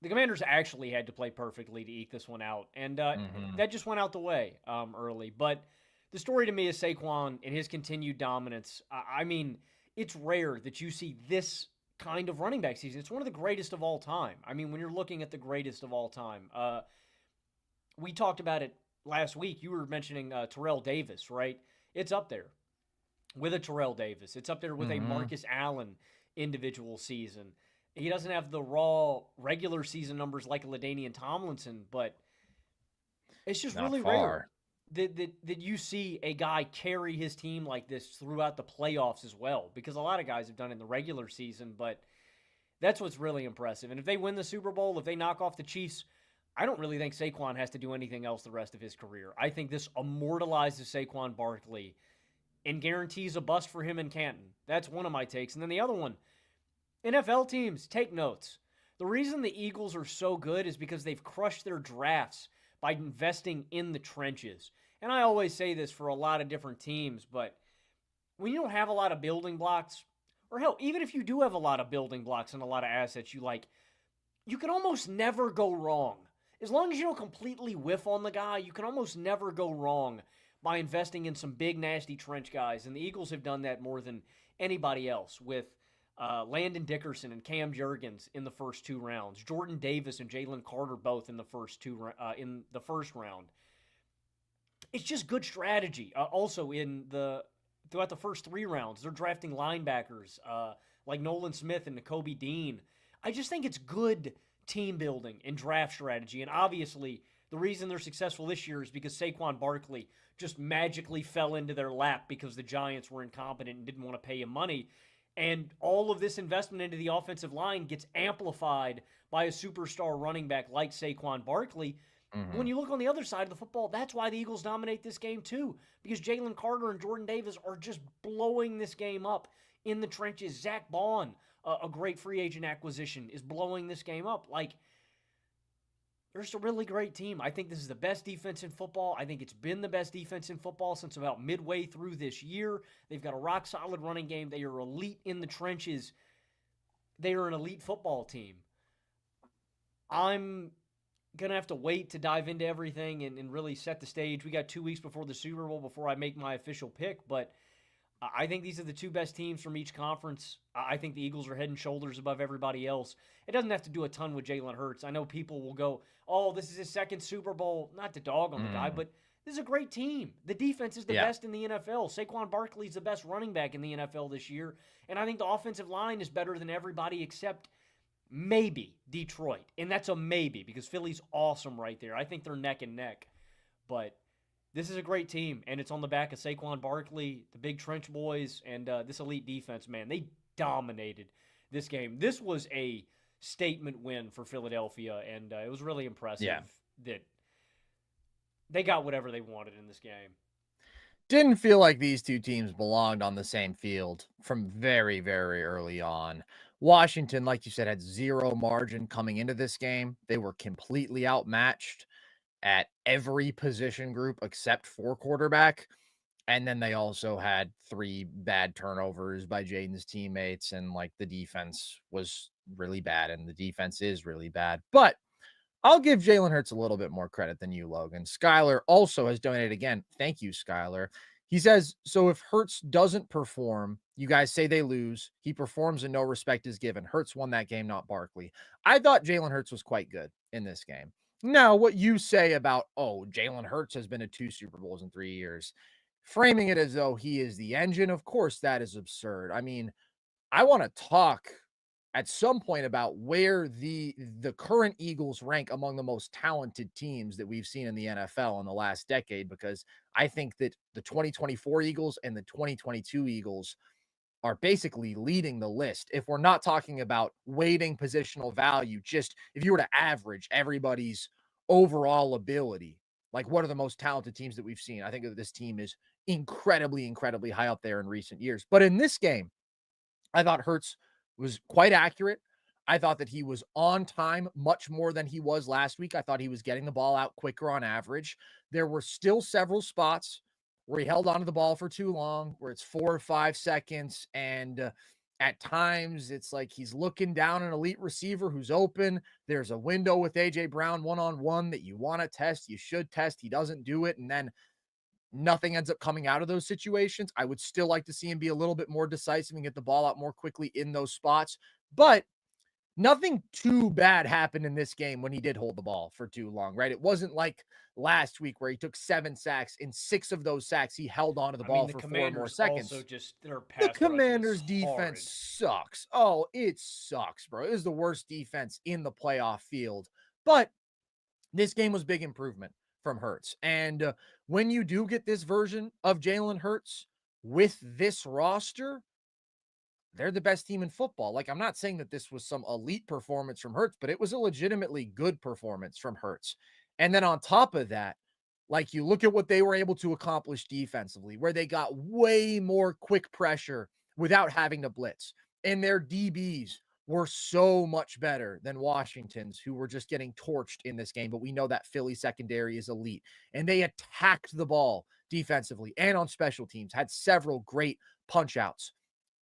The Commanders actually had to play perfectly to eke this one out. And that just went out the way early. But the story to me is Saquon and his continued dominance. I mean, it's rare that you see this kind of running back season. It's one of the greatest of all time. I mean, when you're looking at the greatest of all time. We talked about it last week. You were mentioning Terrell Davis, right? It's up there with a Terrell Davis. It's up there with a Marcus Allen individual season. He doesn't have the raw regular season numbers like a LaDainian Tomlinson, but it's just Not really far. rare that you see a guy carry his team like this throughout the playoffs as well, because a lot of guys have done it in the regular season, but that's what's really impressive. And if they win the Super Bowl, if they knock off the Chiefs, I don't really think Saquon has to do anything else the rest of his career. I think this immortalizes Saquon Barkley and guarantees a bust for him in Canton. That's one of my takes. And then the other one, NFL teams, take notes. The reason the Eagles are so good is because they've crushed their drafts by investing in the trenches. And I always say this for a lot of different teams, but when you don't have a lot of building blocks, or hell, even if you do have a lot of building blocks and a lot of assets you like, you can almost never go wrong. As long as you don't completely whiff on the guy, you can almost never go wrong by investing in some big, nasty trench guys. And the Eagles have done that more than anybody else with Landon Dickerson and Cam Jurgens in the first 2 rounds. Jordan Davis and Jalen Carter both in the first round. It's just good strategy. Also, throughout the first 3 rounds, they're drafting linebackers like Nolan Smith and Nakobe Dean. I just think it's good team building and draft strategy. And obviously, the reason they're successful this year is because Saquon Barkley just magically fell into their lap because the Giants were incompetent and didn't want to pay him money. And all of this investment into the offensive line gets amplified by a superstar running back like Saquon Barkley. When you look on the other side of the football, that's why the Eagles dominate this game too, because Jalen Carter and Jordan Davis are just blowing this game up in the trenches. Zach Bond, a great free agent acquisition, is blowing this game up. Like, they're just a really great team. I think this is the best defense in football. I think it's been the best defense in football since about midway through this year. They've got a rock-solid running game. They are elite in the trenches. They are an elite football team. I'm going to have to wait to dive into everything and really set the stage. We got 2 weeks before the Super Bowl before I make my official pick, but I think these are the 2 best teams from each conference. I think the Eagles are head and shoulders above everybody else. It doesn't have to do a ton with Jalen Hurts. I know people will go, oh, this is his second Super Bowl. Not to dog on the guy, but this is a great team. The defense is the best in the NFL. Saquon Barkley is the best running back in the NFL this year. And I think the offensive line is better than everybody except maybe Detroit. And that's a maybe because Philly's awesome right there. I think they're neck and neck. But this is a great team, and it's on the back of Saquon Barkley, the big trench boys, and this elite defense, man. They dominated this game. This was a statement win for Philadelphia, and it was really impressive that they got whatever they wanted in this game. Didn't feel like these 2 teams belonged on the same field from very, very early on. Washington, like you said, had 0 margin coming into this game. They were completely outmatched at every position group except for quarterback. And then they also had 3 bad turnovers by Jayden's teammates. And like the defense was really bad and the defense is really bad. But I'll give Jalen Hurts a little bit more credit than you, Logan. Skylar also has donated again. Thank you, Skylar. He says, so if Hurts doesn't perform, you guys say they lose. He performs and no respect is given. Hurts won that game, not Barkley. I thought Jalen Hurts was quite good in this game. Now, what you say about, oh, Jalen Hurts has been to 2 Super Bowls in 3 years, framing it as though he is the engine, of course, that is absurd. I mean, I wanna talk at some point about where the current Eagles rank among the most talented teams that we've seen in the NFL in the last decade, because I think that the 2024 Eagles and the 2022 Eagles are basically leading the list. If we're not talking about weighting positional value, just if you were to average everybody's overall ability, like what are the most talented teams that we've seen? I think that this team is incredibly, incredibly high up there in recent years. But in this game, I thought Hurts was quite accurate. I thought that he was on time much more than he was last week. I thought he was getting the ball out quicker on average. There were still several spots where he held onto the ball for too long, where it's 4 or 5 seconds. And at times it's like he's looking down an elite receiver who's open. There's a window with A.J. Brown one-on-one that you want to test. You should test. He doesn't do it. And then nothing ends up coming out of those situations. I would still like to see him be a little bit more decisive and get the ball out more quickly in those spots. But nothing too bad happened in this game when he did hold the ball for too long, right? It wasn't like last week where he took 7 sacks. In 6 of those sacks, he held onto the I mean, ball the for 4 more Commanders also seconds. just their The pass rush was Commanders' defense horrid. sucks. Oh, it sucks, bro. It is the worst defense in the playoff field. But this game was big improvement from Hurts. And when you do get this version of Jalen Hurts with this roster, they're the best team in football. Like, I'm not saying that this was some elite performance from Hurts, but it was a legitimately good performance from Hurts. And then on top of that, like you look at what they were able to accomplish defensively, where they got way more quick pressure without having to blitz. And their DBs were so much better than Washington's, who were just getting torched in this game. But we know that Philly secondary is elite. And they attacked the ball defensively and on special teams, had several great punch outs,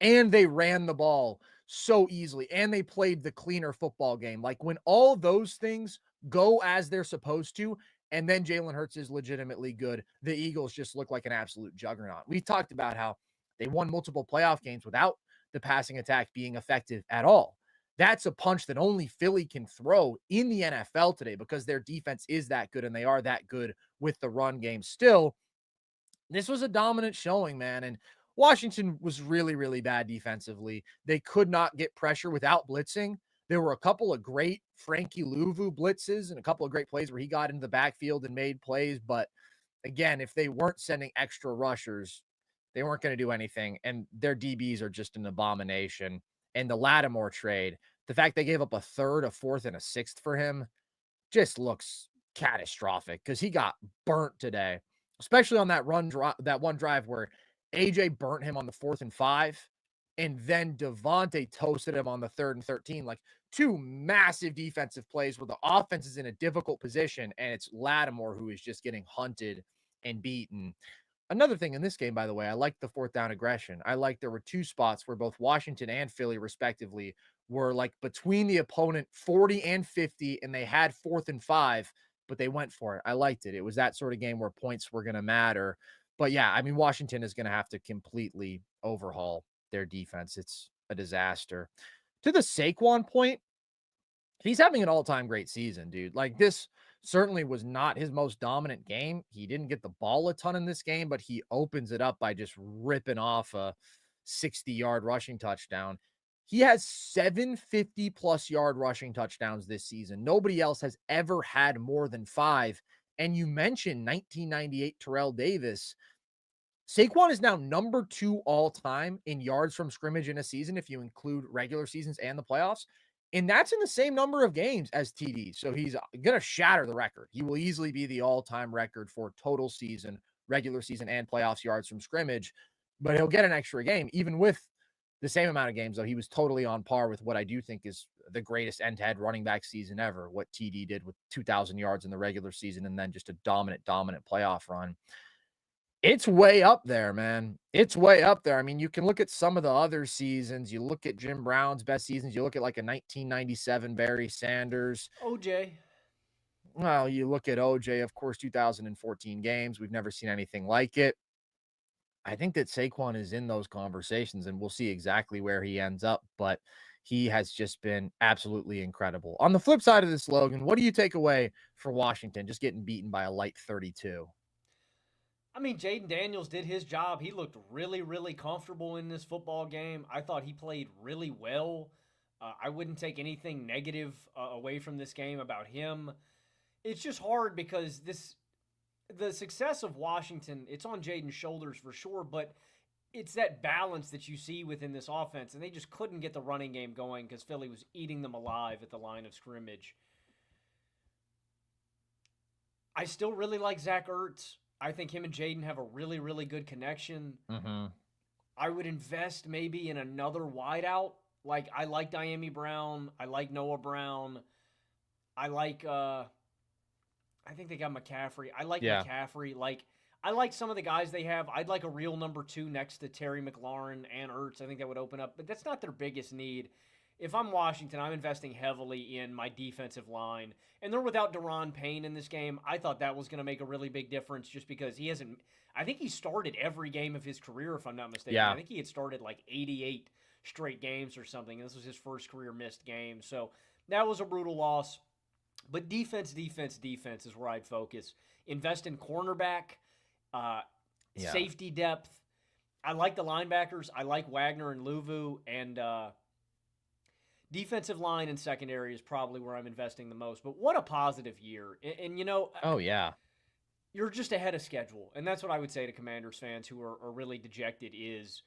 and they ran the ball so easily, and they played the cleaner football game. Like when all those things go as they're supposed to, and then Jalen Hurts is legitimately good, the Eagles just look like an absolute juggernaut. We talked about how they won multiple playoff games without the passing attack being effective at all. That's a punch that only Philly can throw in the NFL today because their defense is that good and they are that good with the run game still. This was a dominant showing, man. And Washington was really, really bad defensively. They could not get pressure without blitzing. There were a couple of great Frankie Louvu blitzes and a couple of great plays where he got into the backfield and made plays. But again, if they weren't sending extra rushers, they weren't going to do anything. And their DBs are just an abomination. And the Lattimore trade, the fact they gave up a third, a fourth, and a sixth for him just looks catastrophic because he got burnt today, especially on that that one drive where AJ burnt him on the 4th and 5, and then Devontae toasted him on the 3rd and 13. Like two massive defensive plays where the offense is in a difficult position, and it's Lattimore who is just getting hunted and beaten. Another thing in this game, by the way, I like the 4th down aggression. I like there were 2 spots where both Washington and Philly, respectively, were like between the opponent 40 and 50, and they had 4th and 5, but they went for it. I liked it. It was that sort of game where points were going to matter. But yeah, I mean, Washington is going to have to completely overhaul their defense. It's a disaster. To the Saquon point, he's having an all-time great season, dude. Like this certainly was not his most dominant game. He didn't get the ball a ton in this game, but he opens it up by just ripping off a 60-yard rushing touchdown. He has 750 plus yard rushing touchdowns this season. Nobody else has ever had more than 5. And you mentioned 1998 Terrell Davis. Saquon is now number 2 all time in yards from scrimmage in a season, if you include regular seasons and the playoffs. And that's in the same number of games as TD. So he's going to shatter the record. He will easily be the all time record for total season, regular season, and playoffs yards from scrimmage. But he'll get an extra game, even with the same amount of games, though. He was totally on par with what I do think is the greatest end to head running back season ever, what TD did with 2,000 yards in the regular season and then just a dominant playoff run. It's way up there, man. It's way up there. I mean, you can look at some of the other seasons. You look at Jim Brown's best seasons. You look at like a 1997 Barry Sanders. OJ. Well, you look at OJ, of course, 2014 games. We've never seen anything like it. I think that Saquon is in those conversations, and we'll see exactly where he ends up. But he has just been absolutely incredible. On the flip side of this, Logan, what do you take away for Washington just getting beaten by a light 32? I mean, Jayden Daniels did his job. He looked really, really comfortable in this football game. I thought he played really well. I wouldn't take anything negative away from this game about him. It's just hard because the success of Washington, it's on Jayden's shoulders for sure, but it's that balance that you see within this offense, and they just couldn't get the running game going because Philly was eating them alive at the line of scrimmage. I still really like Zach Ertz. I think him and Jayden have a really, really good connection. Mm-hmm. I would invest maybe in another wideout. Like, I like Diami Brown. I like Noah Brown. I like, I think they got McCaffrey. I like McCaffrey. Like, I like some of the guys they have. I'd like a real number 2 next to Terry McLaurin and Ertz. I think that would open up. But that's not their biggest need. If I'm Washington, I'm investing heavily in my defensive line. And they're without Daron Payne in this game. I thought that was going to make a really big difference just because he hasn't – I think he started every game of his career, if I'm not mistaken. Yeah. I think he had started like 88 straight games or something. And this was his first career missed game. So that was a brutal loss. But defense is where I'd focus. Invest in cornerback, safety depth. I like the linebackers. I like Wagner and Luvu. And defensive line and secondary is probably where I'm investing the most. But what a positive year. And you know, Oh, yeah. you're just ahead of schedule. And that's what I would say to Commanders fans who are really dejected is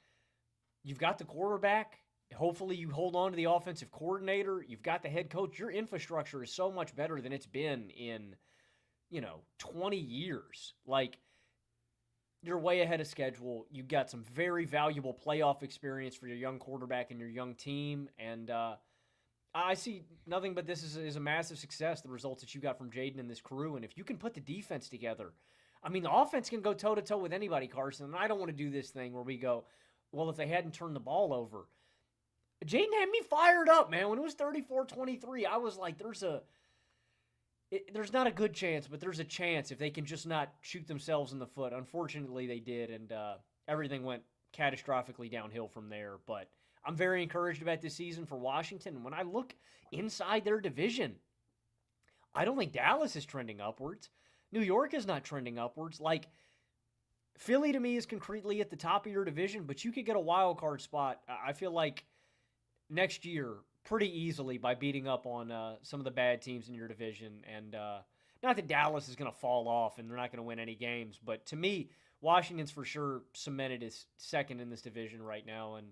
you've got the quarterback. Hopefully you hold on to the offensive coordinator. You've got the head coach. Your infrastructure is so much better than it's been in, 20 years. Like, you're way ahead of schedule. You've got some very valuable playoff experience for your young quarterback and your young team. And I see nothing but this is a massive success, the results that you got from Jayden and this crew. And if you can put the defense together, I mean, the offense can go toe-to-toe with anybody, Carson. And I don't want to do this thing where we go, well, if they hadn't turned the ball over. Jayden had me fired up, man. When it was 34-23, I was like, there's not a good chance, but there's a chance if they can just not shoot themselves in the foot. Unfortunately, they did, and everything went catastrophically downhill from there. But I'm very encouraged about this season for Washington. When I look inside their division, I don't think Dallas is trending upwards. New York is not trending upwards. Like, Philly, to me, is concretely at the top of your division, but you could get a wild card spot, I feel like, next year pretty easily by beating up on some of the bad teams in your division. And not that Dallas is going to fall off and they're not going to win any games, but to me, Washington's for sure cemented as second in this division right now. And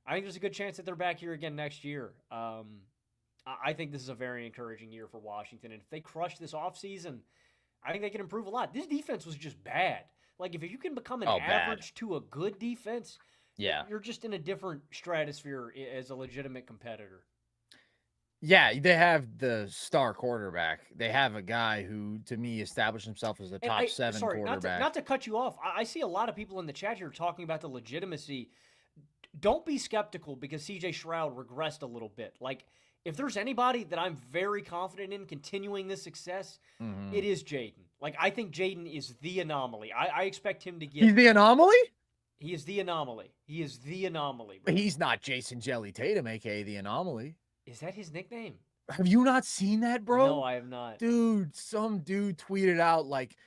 I think there's a good chance that they're back here again next year. I think this is a very encouraging year for Washington. And if they crush this offseason, I think they can improve a lot. This defense was just bad. Like, if you can become an average to a good defense – Yeah. you're just in a different stratosphere as a legitimate competitor. Yeah, they have the star quarterback. They have a guy who, to me, established himself as a top 7 quarterback. Not to cut you off. I see a lot of people in the chat here talking about the legitimacy. Don't be skeptical because CJ Stroud regressed a little bit. Like, if there's anybody that I'm very confident in continuing this success, it is Jayden. Like, I think Jayden is the anomaly. I expect him to get... He's the anomaly? He is the anomaly. He is the anomaly. Bro. He's not Jason Jelly Tatum, a.k.a. the anomaly. Is that his nickname? Have you not seen that, bro? No, I have not. Dude, some dude tweeted out, like,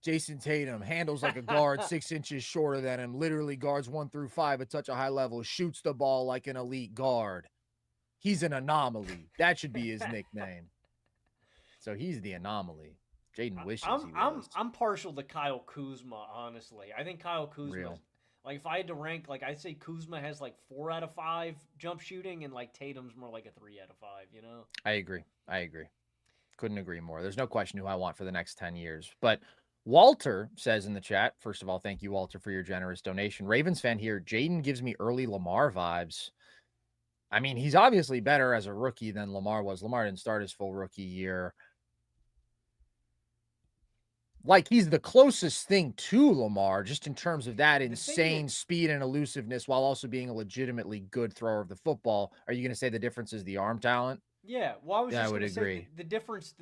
Jason Tatum handles like a guard 6 inches shorter than him, literally guards 1 through 5 at such a high level, shoots the ball like an elite guard. He's an anomaly. That should be his nickname. So he's the anomaly. Jayden wishes he was. I'm partial to Kyle Kuzma, honestly. I think Kyle Kuzma... Real. Like, if I had to rank, like, I'd say Kuzma has, like, 4 out of 5 jump shooting, and, like, Tatum's more like a 3 out of 5, you know? I agree. Couldn't agree more. There's no question who I want for the next 10 years. But Walter says in the chat, first of all, thank you, Walter, for your generous donation. Ravens fan here, Jayden gives me early Lamar vibes. I mean, he's obviously better as a rookie than Lamar was. Lamar didn't start his full rookie year. Like, he's the closest thing to Lamar, just in terms of that insane speed and elusiveness, while also being a legitimately good thrower of the football. Are you going to say the difference is the arm talent? Yeah, well, I was just I would going to agree. say the difference,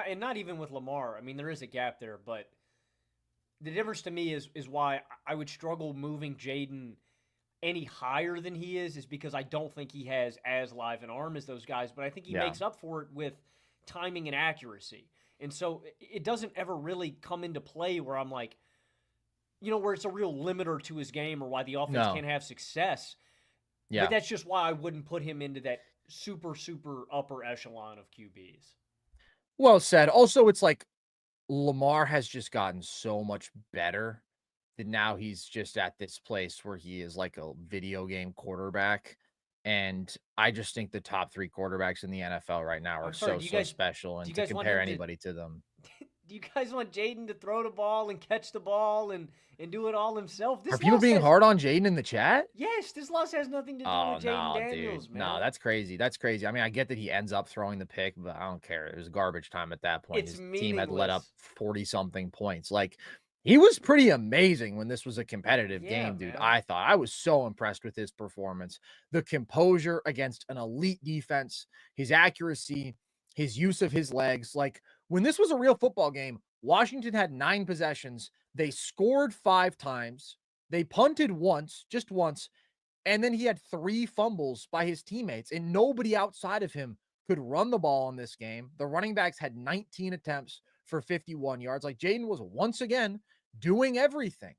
and not even with Lamar. I mean, there is a gap there, but the difference to me is why I would struggle moving Jayden any higher than he is because I don't think he has as live an arm as those guys, but I think he Yeah. makes up for it with timing and accuracy. And so it doesn't ever really come into play where I'm like, where it's a real limiter to his game or why the offense No. can't have success. Yeah. But that's just why I wouldn't put him into that super, super upper echelon of QBs. Well said. Also, it's like Lamar has just gotten so much better that now he's just at this place where he is like a video game quarterback. And I just think the top 3 quarterbacks in the NFL right now are I'm sorry, so special, do and you to guys want compare him to anybody to them. do you guys want Jayden to throw the ball and catch the ball and do it all himself? Are This people loss being has hard on Jayden in the chat? Yes, this loss has nothing to do Oh, with Jayden no, dude. Daniels, No, man. that's crazy. That's crazy. I mean, I get that he ends up throwing the pick, but I don't care. It was garbage time at that point. It's His team had let up meaningless. 40-something points. Like, he was pretty amazing when this was a competitive Yeah, game, dude. man. I thought I was so impressed with his performance. The composure against an elite defense, his accuracy, his use of his legs. Like, when this was a real football game, Washington had 9 possessions. They scored 5 times. They punted once, just once, and then he had 3 fumbles by his teammates, and nobody outside of him could run the ball in this game. The running backs had 19 attempts for 51 yards. Like, Jayden was once again doing everything.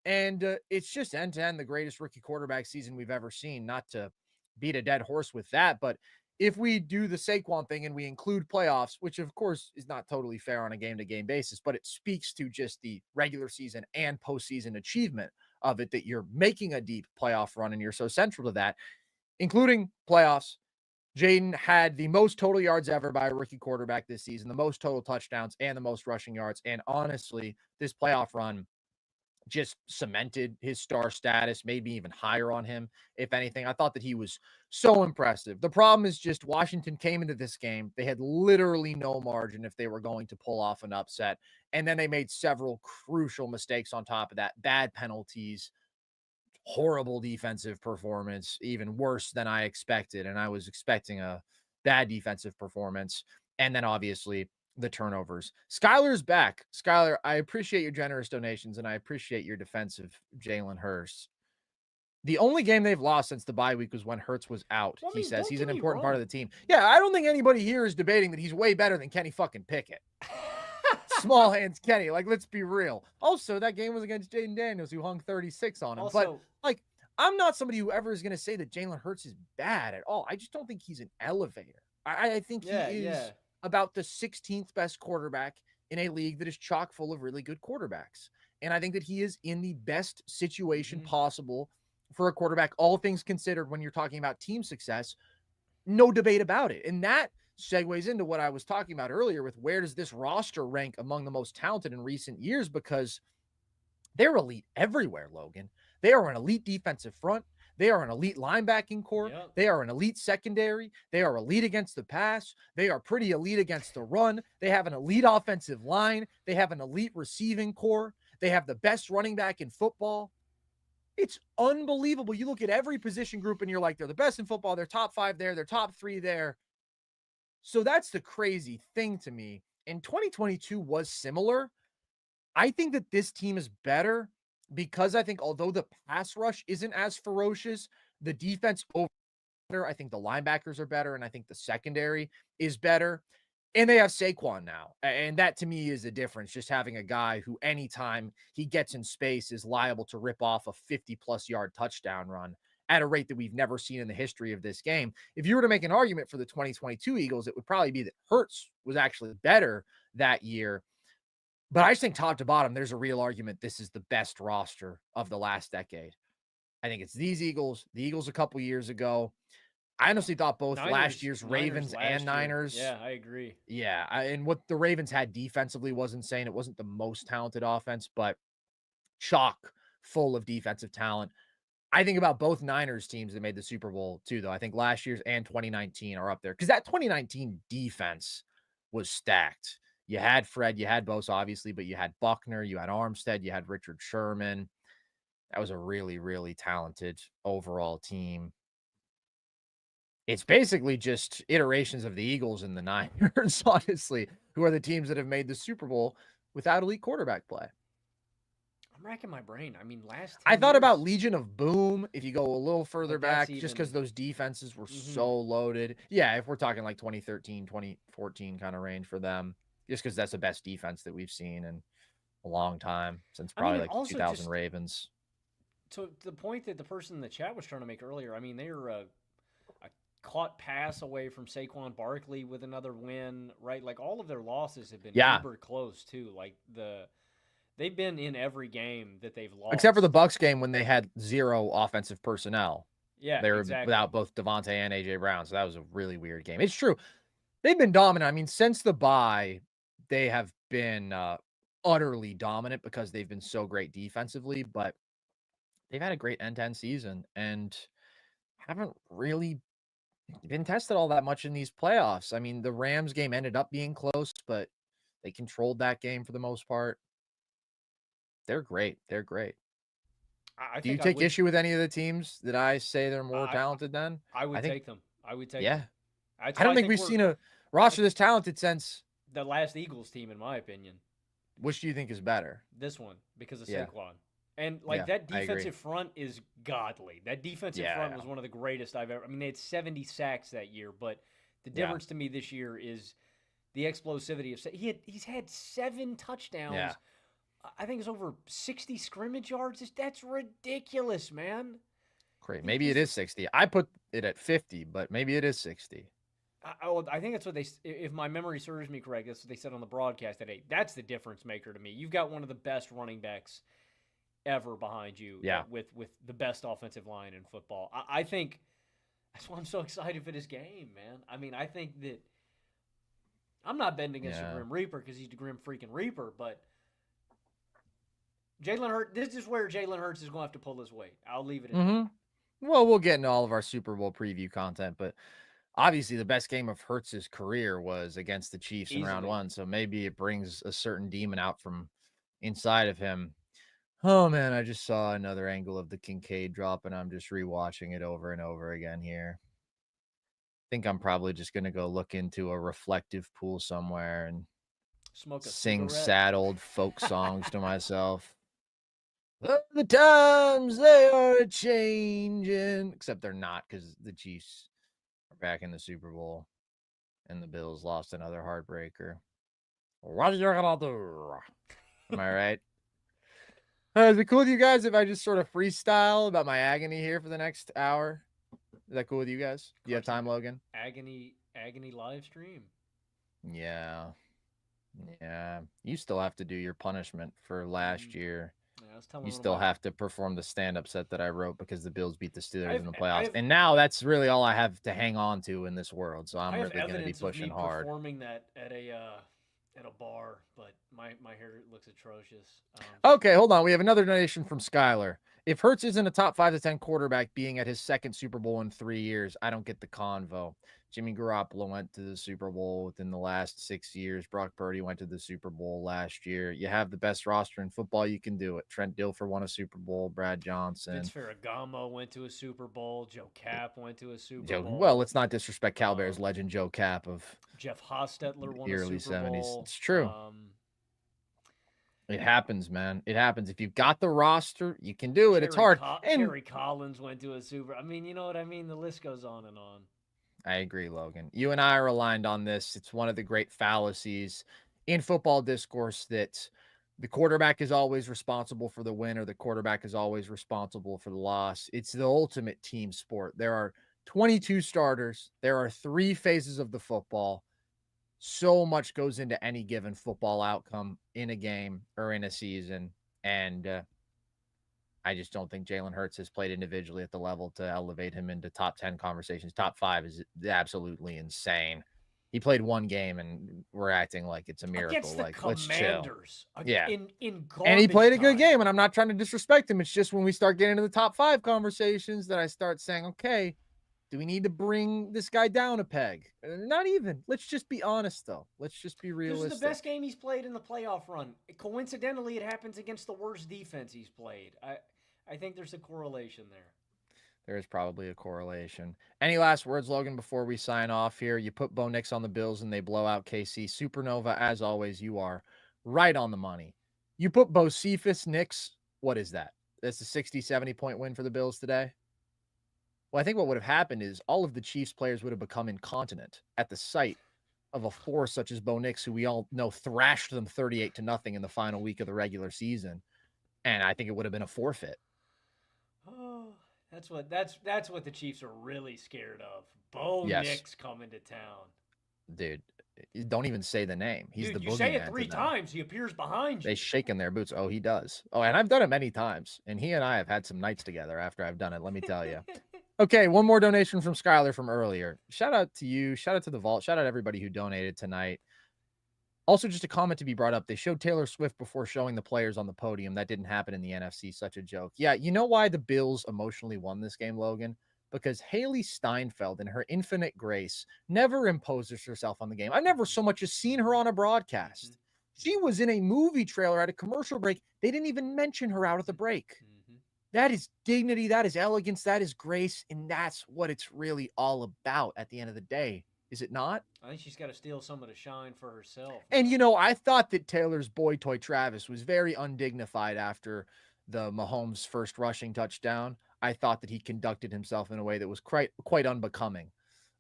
And it's just end to end the greatest rookie quarterback season we've ever seen. Not to beat a dead horse with that, but if we do the Saquon thing and we include playoffs, which of course is not totally fair on a game to game basis, but it speaks to just the regular season and postseason achievement of it, that you're making a deep playoff run and you're so central to that, including playoffs. Jayden had the most total yards ever by a rookie quarterback this season, the most total touchdowns, and the most rushing yards. And honestly, this playoff run just cemented his star status, made me even higher on him. If anything, I thought that he was so impressive. The problem is just Washington came into this game. They had literally no margin if they were going to pull off an upset. And then they made several crucial mistakes on top of that. Bad penalties, horrible defensive performance, even worse than I expected. And I was expecting a bad defensive performance. And then obviously the turnovers. Skylar's back. Skylar, I appreciate your generous donations and I appreciate your defense of Jalen Hurts. The only game they've lost since the bye week was when Hurts was out. Well, I He mean, says don't he's get an me important part of wrong. the team. Yeah, I don't think anybody here is debating that he's way better than Kenny fucking Pickett. Small hands Kenny. Like, let's be real. Also, that game was against Jayden Daniels, who hung 36 on him. Also, but, like, I'm not somebody who ever is going to say that Jalen Hurts is bad at all. I just don't think he's an elevator. I think he is about the 16th best quarterback in a league that is chock full of really good quarterbacks. And I think that he is in the best situation possible for a quarterback, all things considered, when you're talking about team success. No debate about it. And that segues into what I was talking about earlier with where does this roster rank among the most talented in recent years, because they're elite everywhere, Logan. They are an elite defensive front. They are an elite linebacking core. Yep. They are an elite secondary. They are elite against the pass. They are pretty elite against the run. They have an elite offensive line. They have an elite receiving core. They have the best running back in football. It's unbelievable. You look at every position group and you're like, they're the best in football. They're top 5 there. They're top 3 there. So that's the crazy thing to me. And 2022 was similar. I think that this team is better because I think although the pass rush isn't as ferocious, the defense over better. I think the linebackers are better, and I think the secondary is better. And they have Saquon now. And that to me is the difference. Just having a guy who anytime he gets in space is liable to rip off a 50-plus yard touchdown run at a rate that we've never seen in the history of this game. If you were to make an argument for the 2022 Eagles, it would probably be that Hurts was actually better that year. But I just think top to bottom, there's a real argument this is the best roster of the last decade. I think it's these Eagles, the Eagles a couple years ago. I honestly thought both last year's Ravens and Niners. Yeah, I agree. Yeah, and what the Ravens had defensively was insane. It wasn't the most talented offense, but chock full of defensive talent. I think about both Niners teams that made the Super Bowl too, though. I think last year's and 2019 are up there because that 2019 defense was stacked. You had Fred, you had Bosa, obviously, but you had Buckner, you had Armstead, you had Richard Sherman. That was a really, really talented overall team. It's basically just iterations of the Eagles and the Niners, honestly, who are the teams that have made the Super Bowl without elite quarterback play. I'm racking my brain. I mean, last 10 I thought about years, Legion of Boom if you go a little further but that's back, just because even. those defenses were Mhm. so loaded. Yeah, if we're talking like 2013, 2014 kind of range for them, just because that's the best defense that we've seen in a long time, since I mean, probably and like the also 2000 just Ravens. to the point that the person in the chat was trying to make earlier. I mean, they are a caught pass away from Saquon Barkley with another win, right? Like all of their losses have been Yeah, uber close too. Like they've been in every game that they've except for the lost. Bucks game when they had 0 offensive personnel. Yeah, They were exactly. without both Devontae and AJ Brown, so that was a really weird game. It's true. They've been dominant. I mean, since the bye, they have been utterly dominant because they've been so great defensively, but they've had a great end-to-end season and haven't really been tested all that much in these playoffs. I mean, the Rams game ended up being close, but they controlled that game for the most part. They're great. They're great. I Do you think I take would. issue with any of the teams that I say they're more I talented than? I I would think, take them. I would take yeah. them. That's I why don't I think think we've we're seen a roster I, this talented since. the last Eagles team, in my opinion. Which do you think is better? This one because of Yeah. Saquon. And like Yeah. that I agree. defensive front is godly. That defensive Yeah. front Yeah. was one of the greatest I've ever. I mean, they had 70 sacks that year, but the Yeah. difference to me this year is the explosivity of. He's had 7 Yeah. touchdowns. I think it's over 60 scrimmage yards. That's ridiculous, man. Great. He Maybe it just. is 60. I put it at 50, but maybe it is 60. I think that's what they. If my memory serves me correct, that's what they said on the broadcast today. That's the difference maker to me. You've got one of the best running backs ever behind you Yeah. with the best offensive line in football. I think that's why I'm so excited for this game, man. I mean, I think that I'm not betting against the Yeah. Grim Reaper because he's the Grim freaking Reaper, but Jalen Hurts, this is where Jalen Hurts is going to have to pull his weight. I'll leave it at that. Well, we'll get into all of our Super Bowl preview content, but obviously the best game of Hurts's career was against the Chiefs in round Easily. 1, so maybe it brings a certain demon out from inside of him. Oh man, I just saw another angle of the Kincaid drop and I'm just rewatching it over and over again here. Think I'm probably just going to go look into a reflective pool somewhere and Smoke a sing cigarette. sad old folk songs to myself. The times they are changing, except they're not because the Chiefs are back in the Super Bowl and the Bills lost another heartbreaker. What are you gonna do? Am I right? Is it cool with you guys if I just sort of freestyle about my agony here for the next hour? Is that cool with you guys? Do you have time, Logan? Agony live stream. Yeah. Yeah. You still have to do your punishment for last year. Yeah, I was telling You one of still my- have to perform the stand-up set that I wrote because the Bills beat the Steelers in the playoffs. I've- And now that's really all I have to hang on to in this world. So I'm I have really going to be evidence of pushing me hard. performing that at a bar, but my hair looks atrocious. Okay, hold on. We have another donation from Skylar. If Hurts isn't a top 5 to 10 quarterback being at his second Super Bowl in 3 years, I don't get the convo. Jimmy Garoppolo went to the Super Bowl within the last 6 years. Brock Purdy went to the Super Bowl last year. You have the best roster in football. You can do it. Trent Dilfer won a Super Bowl. Brad Johnson. Vince Ferragamo went to a Super Bowl. Joe Cap went to a Super Bowl. Well, let's not disrespect Cal Bears legend Joe Cap of Jeff Hostetler won the a early Super 70s. Bowl. It's true. It happens, man. It happens. If you've got the roster, you can do it. It's hard. Kerry Collins went to a Super. I mean, you know what I mean? The list goes on and on. I agree, Logan. You and I are aligned on this. It's one of the great fallacies in football discourse that the quarterback is always responsible for the win or the quarterback is always responsible for the loss. It's the ultimate team sport. There are 22 starters. There are 3 phases of the football. So much goes into any given football outcome in a game or in a season. And I just don't think Jalen Hurts has played individually at the level to elevate him into top 10 conversations. Top 5 is absolutely insane. He played 1 game and we're acting like it's a miracle. Against the like, let's chill. Yeah. In and he played a good time. game, and I'm not trying to disrespect him. It's just when we start getting into the top 5 conversations that I start saying, okay, do we need to bring this guy down a peg? Not even. Let's just be honest, though. Let's just be realistic. This is the best game he's played in the playoff run. Coincidentally, it happens against the worst defense he's played. I think there's a correlation there. There is probably a correlation. Any last words, Logan, before we sign off here? You put Bo Nix on the Bills and they blow out KC. Supernova, as always, you are right on the money. You put Bo Cephas Nix what is that? That's a 60, 70 point win for the Bills today. Well, I think what would have happened is all of the Chiefs players would have become incontinent at the sight of a force such as Bo Nix, who we all know thrashed them 38-0 in the final week of the regular season. And I think it would have been a forfeit. Oh, that's what the Chiefs are really scared of. Bo Yes. Nix coming to town. Dude, don't even say the name. He's the you say it boogeyman 3 to them. times, he appears behind you. They shake in their boots. Oh, he does. Oh, and I've done it many times. And he and I have had some nights together after I've done it, let me tell you. Okay, one more donation from Skylar from earlier. Shout out to you. Shout out to the Vault. Shout out everybody who donated tonight. Also, just a comment to be brought up. They showed Taylor Swift before showing the players on the podium. That didn't happen in the NFC. Such a joke. Yeah, you know why the Bills emotionally won this game, Logan? Because Haley Steinfeld, in her infinite grace, never imposes herself on the game. I've never so much as seen her on a broadcast. She was in a movie trailer at a commercial break. They didn't even mention her out at the break. That is dignity. That is elegance. That is grace. And that's what it's really all about at the end of the day. Is it not? I think she's got to steal some of the shine for herself. And, you know, I thought that Taylor's boy toy Travis was very undignified after the Mahomes first rushing touchdown. I thought that he conducted himself in a way that was quite unbecoming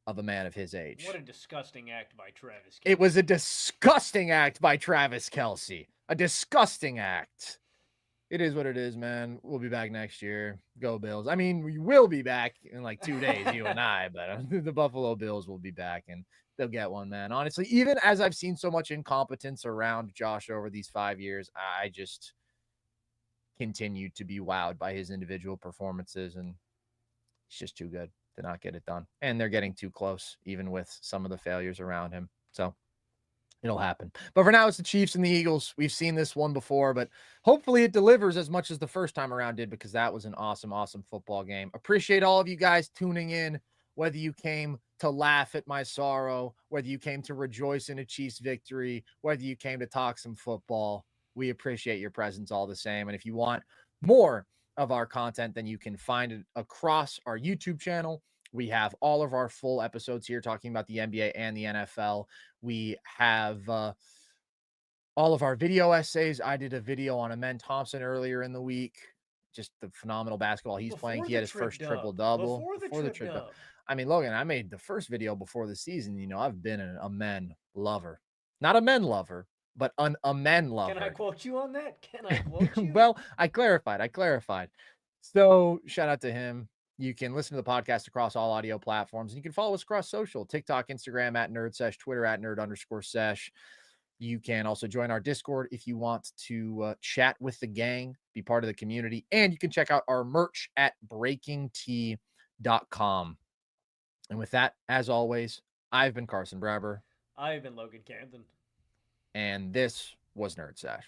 of a man of his age. What a disgusting act by Travis Kelce. It was a disgusting act by Travis Kelce. A disgusting act. It is what it is, man. We'll be back next year. Go Bills. I mean, we will be back in like 2 days, you and I, but the Buffalo Bills will be back and they'll get one, man. Honestly, even as I've seen so much incompetence around Josh over these 5 years, I just continue to be wowed by his individual performances, and it's just too good to not get it done. And they're getting too close, even with some of the failures around him. So it'll happen. But for now, it's the Chiefs and the Eagles. We've seen this one before, but hopefully it delivers as much as the first time around did, because that was an awesome, awesome football game. Appreciate all of you guys tuning in, whether you came to laugh at my sorrow, whether you came to rejoice in a Chiefs victory, whether you came to talk some football. We appreciate your presence all the same. And if you want more of our content, then you can find it across our YouTube channel. We have all of our full episodes here talking about the NBA and the NFL. We have all of our video essays. I did a video on Amen Thompson earlier in the week. Just the phenomenal basketball he's playing. He had his first triple-double. Before the trip-double. I mean, Logan, I made the first video before the season. You know, I've been an Amen lover. Not a men lover, but an Amen lover. Can I quote you on that? Can I quote you? Well, I clarified. So shout out to him. You can listen to the podcast across all audio platforms, and you can follow us across social, TikTok, Instagram @NerdSesh, Twitter @Nerd_Sesh. You can also join our Discord if you want to chat with the gang, be part of the community, and you can check out our merch at breakingtea.com. And with that, as always, I've been Carson Brabber. I've been Logan Camden. And this was Nerd Sesh.